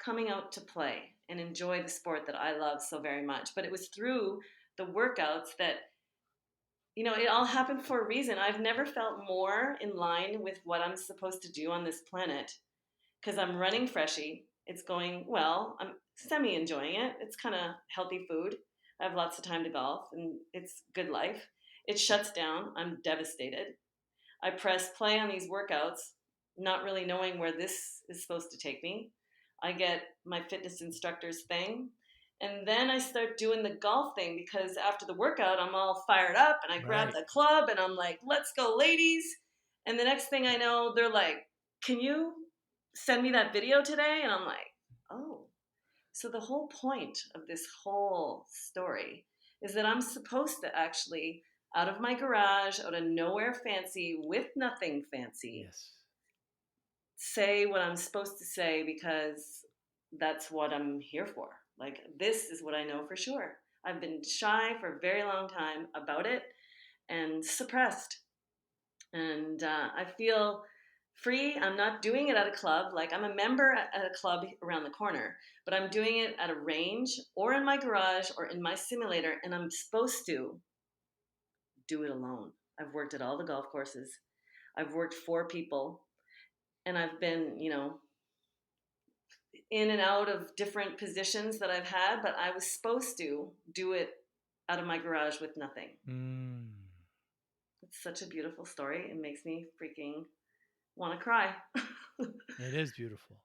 coming out to play and enjoy the sport that I love so very much. But it was through the workouts that it all happened for a reason. I've never felt more in line with what I'm supposed to do on this planet because I'm running Freshie. It's going well. I'm semi enjoying it. It's kind of healthy food. I have lots of time to golf and it's good life. It shuts down. I'm devastated. I press play on these workouts, not really knowing where this is supposed to take me. I get my fitness instructor's thing. And then I start doing the golf thing because after the workout, I'm all fired up and I grab Right. the club and I'm like, let's go, ladies. And the next thing I know, they're like, can you send me that video today? And I'm like, oh. So the whole point of this whole story is that I'm supposed to actually, out of my garage, out of nowhere fancy, with nothing fancy, Yes. say what I'm supposed to say because that's what I'm here for. Like, this is what I know for sure. I've been shy for a very long time about it and suppressed. And I feel free. I'm not doing it at a club. Like, I'm a member at a club around the corner, but I'm doing it at a range or in my garage or in my simulator, and I'm supposed to do it alone. I've worked at all the golf courses, I've worked for people, and I've been, in and out of different positions that I've had, but I was supposed to do it out of my garage with nothing. Mm. It's such a beautiful story. It makes me freaking want to cry. It is beautiful.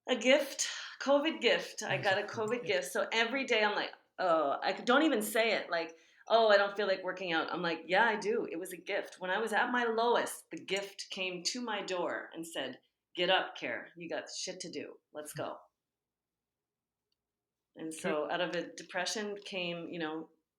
A gift, COVID gift. I It is a got a COVID COVID gift. gift. So every day I'm like, oh, I don't even say it like, oh, I don't feel like working out. I'm like, yeah, I do. It was a gift. When I was at my lowest, the gift came to my door and said, get up, Care. You got shit to do. Let's go. And Car- so out of a depression came,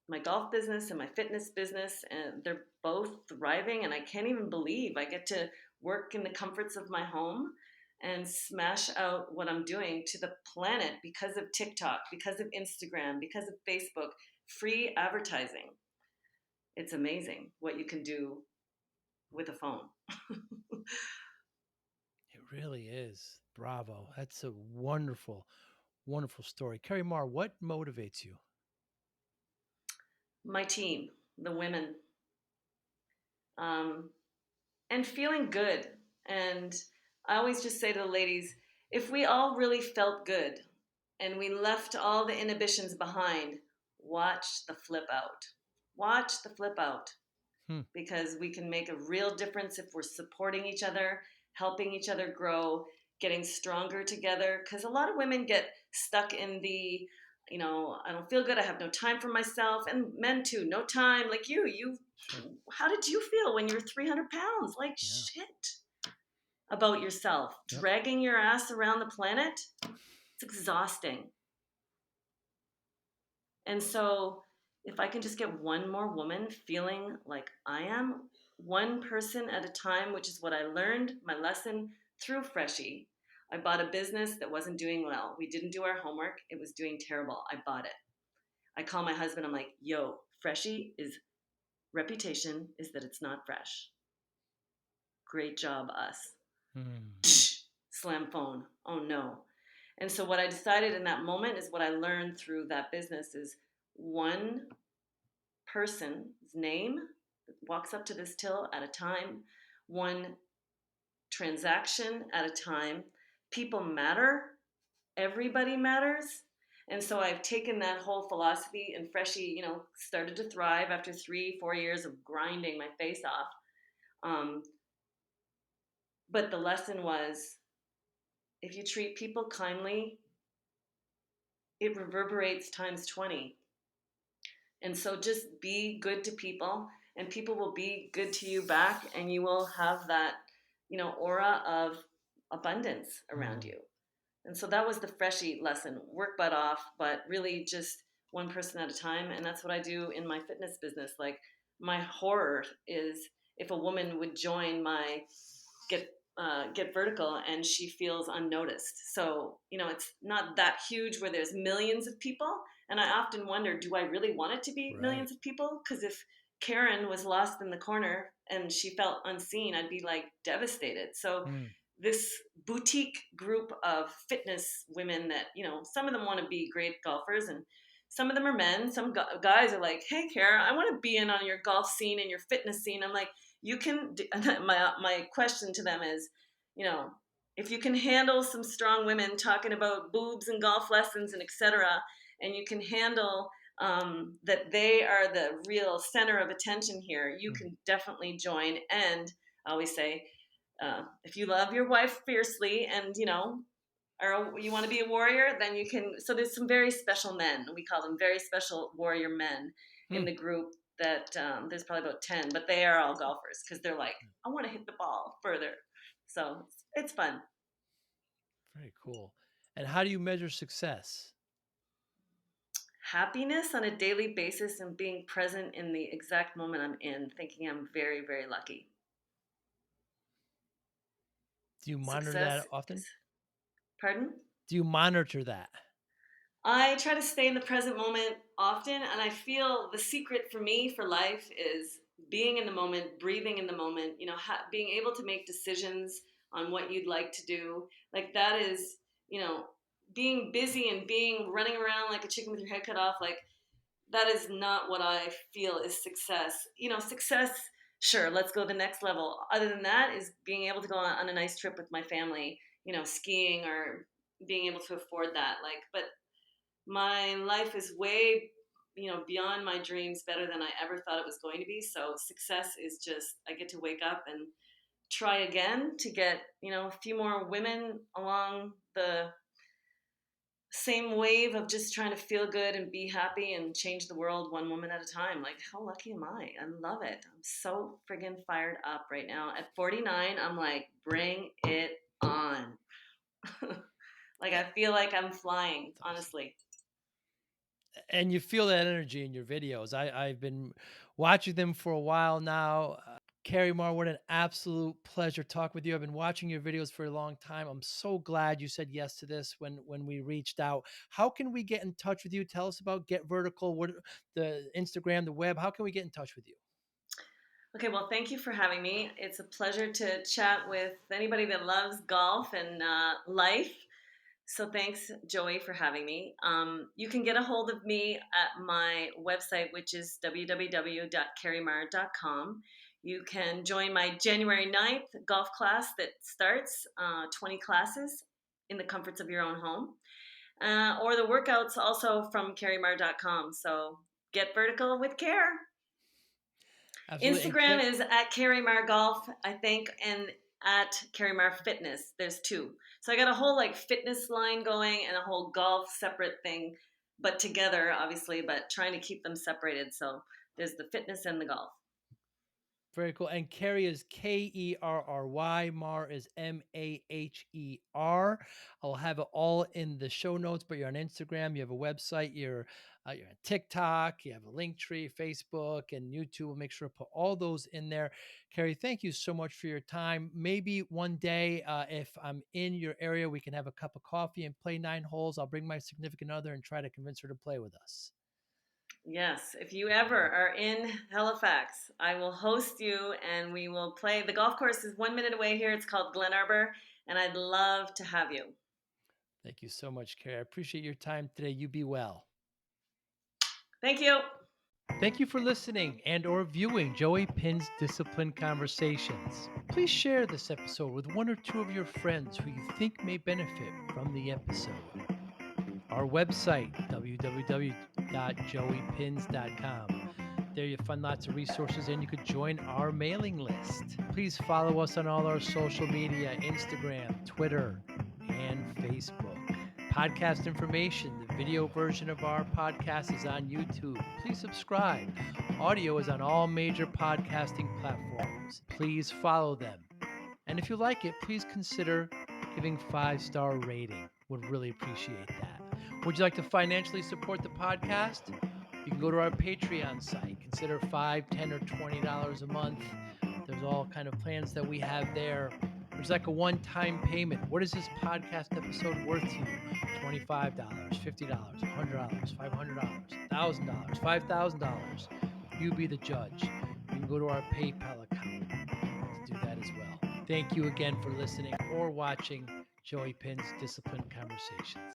my golf business and my fitness business, and they're both thriving. And I can't even believe I get to work in the comforts of my home and smash out what I'm doing to the planet because of TikTok, because of Instagram, because of Facebook, free advertising. It's amazing what you can do with a phone. It really is. Bravo. That's a wonderful, wonderful story. Kerry Maher, what motivates you? My team, the women, um, and feeling good. And I always just say to the ladies, if we all really felt good and we left all the inhibitions behind, watch the flip out. Watch the flip out Hmm. because we can make a real difference if we're supporting each other, helping each other grow, getting stronger together. Because a lot of women get stuck in the, I don't feel good. I have no time for myself, and men too, no time. Like you, Sure. how did you feel when you were 300 pounds? Like Yeah. shit about yourself, Yep. dragging your ass around the planet. It's exhausting. And so, if I can just get one more woman feeling like I am, one person at a time, which is what I learned, my lesson through Freshie. I bought a business that wasn't doing well. We didn't do our homework. It was doing terrible. I bought it. I call my husband. I'm like, yo, Freshie is reputation is that it's not fresh. Great job, us. Hmm. Slam phone. Oh no. And so what I decided in that moment is what I learned through that business is one person's name walks up to this till at a time, one transaction at a time, people matter, everybody matters. And so I've taken that whole philosophy, and Freshie, started to thrive after 3, 4 years of grinding my face off. Um, but the lesson was, if you treat people kindly, it reverberates times 20. And so just be good to people, and people will be good to you back, and you will have that, aura of abundance around Mm, you. And so that was the Freshie lesson: work butt off, but really just one person at a time. And that's what I do in my fitness business. Like, my horror is if a woman would join my get vertical and she feels unnoticed. So it's not that huge where there's millions of people, and I often wonder, do I really want it to be right. millions of people? Because if Karen was lost in the corner and she felt unseen, I'd be like devastated. So Mm, this boutique group of fitness women that some of them want to be great golfers, and some of them are men. Some guys are like, hey Kara, I want to be in on your golf scene and your fitness scene. I'm like, you can do, my question to them is, you know if you can handle some strong women talking about boobs and golf lessons and etc., and you can handle that they are the real center of attention here, you mm, can definitely join. And I always say, if you love your wife fiercely, and or you want to be a warrior, then you can. So there's some very special men. We call them very special warrior men in mm. the group. That there's probably about 10, but they are all golfers because they're like, I want to hit the ball further. So it's fun. Very cool. And how do you measure success? Happiness on a daily basis and being present in the exact moment I'm in, thinking I'm very, very lucky. Do you monitor that Success often? is, pardon? Do you monitor that? I try to stay in the present moment often, and I feel the secret for me for life is being in the moment, breathing in the moment, being able to make decisions on what you'd like to do. Like, that is, you know, being busy and being running around like a chicken with your head cut off. Like, that is not what I feel is success. Success, sure, let's go to the next level. Other than that, is being able to go on a nice trip with my family, skiing, or being able to afford that. Like, but my life is way, beyond my dreams, better than I ever thought it was going to be. So success is just, I get to wake up and try again to get, a few more women along the same wave of just trying to feel good and be happy and change the world one woman at a time. Like, how lucky am I love it. I'm so friggin' fired up right now. At 49, I'm like, bring it on. Like, Eh, I feel like I'm flying, That's awesome. honestly. And you feel that energy in your videos. I've been watching them for a while now. Kerry Maher, what an absolute pleasure talking with you. I've been watching your videos for a long time. I'm so glad you said yes to this when we reached out. How can we get in touch with you? Tell us about Get Vertical, what the Instagram, the web. How can we get in touch with you? Okay, well, thank you for having me. It's a pleasure to chat with anybody that loves golf and life. So thanks, Joey, for having me. You can get a hold of me at my website, which is www.kerrymaher.com. You can join my January 9th golf class that starts 20 classes in the comforts of your own home. Or the workouts also from kerrymaher.com. So get vertical with care. Absolutely. And Instagram is at Kerry Maher Golf, I think, and at Kerry Maher Fitness. There's two. So I got a whole like fitness line going and a whole golf separate thing, but together, obviously, but trying to keep them separated. So there's the fitness and the golf. very cool. And Kerry is Kerry. Mar is Maher. I'll have it all in the show notes, but you're on Instagram, you have a website, you're on TikTok, you have a link tree, Facebook, and YouTube. We'll make sure to put all those in there. Kerry, thank you so much for your time. Maybe one day, if I'm in your area, we can have a cup of coffee and play 9 holes. I'll bring my significant other and try to convince her to play with us. Yes, if you ever are in Halifax, I will host you and we will play. The golf course is 1 minute away here. It's called Glen Arbor, and I'd love to have you. Thank you so much, Kerry. I appreciate your time today. You be well. Thank you. Thank you for listening and or viewing Joey Pin's Discipline Conversations. Please share this episode with one or two of your friends who you think may benefit from the episode. Our website, www.joeypins.com. There you find lots of resources and you could join our mailing list. Please follow us on all our social media, Instagram, Twitter, and Facebook. Podcast information, the video version of our podcast is on YouTube. Please subscribe. Audio is on all major podcasting platforms. Please follow them. And if you like it, please consider giving 5-star rating. Would really appreciate that. Would you like to financially support the podcast? You can go to our Patreon site. Consider $5, $10, or $20 a month. There's all kind of plans that we have there. There's like a one-time payment. What is this podcast episode worth to you? $25, $50, $100, $500, $1,000, $5,000. You be the judge. You can go to our PayPal account to do that as well. Thank you again for listening or watching Joey Pin's Discipline Conversations.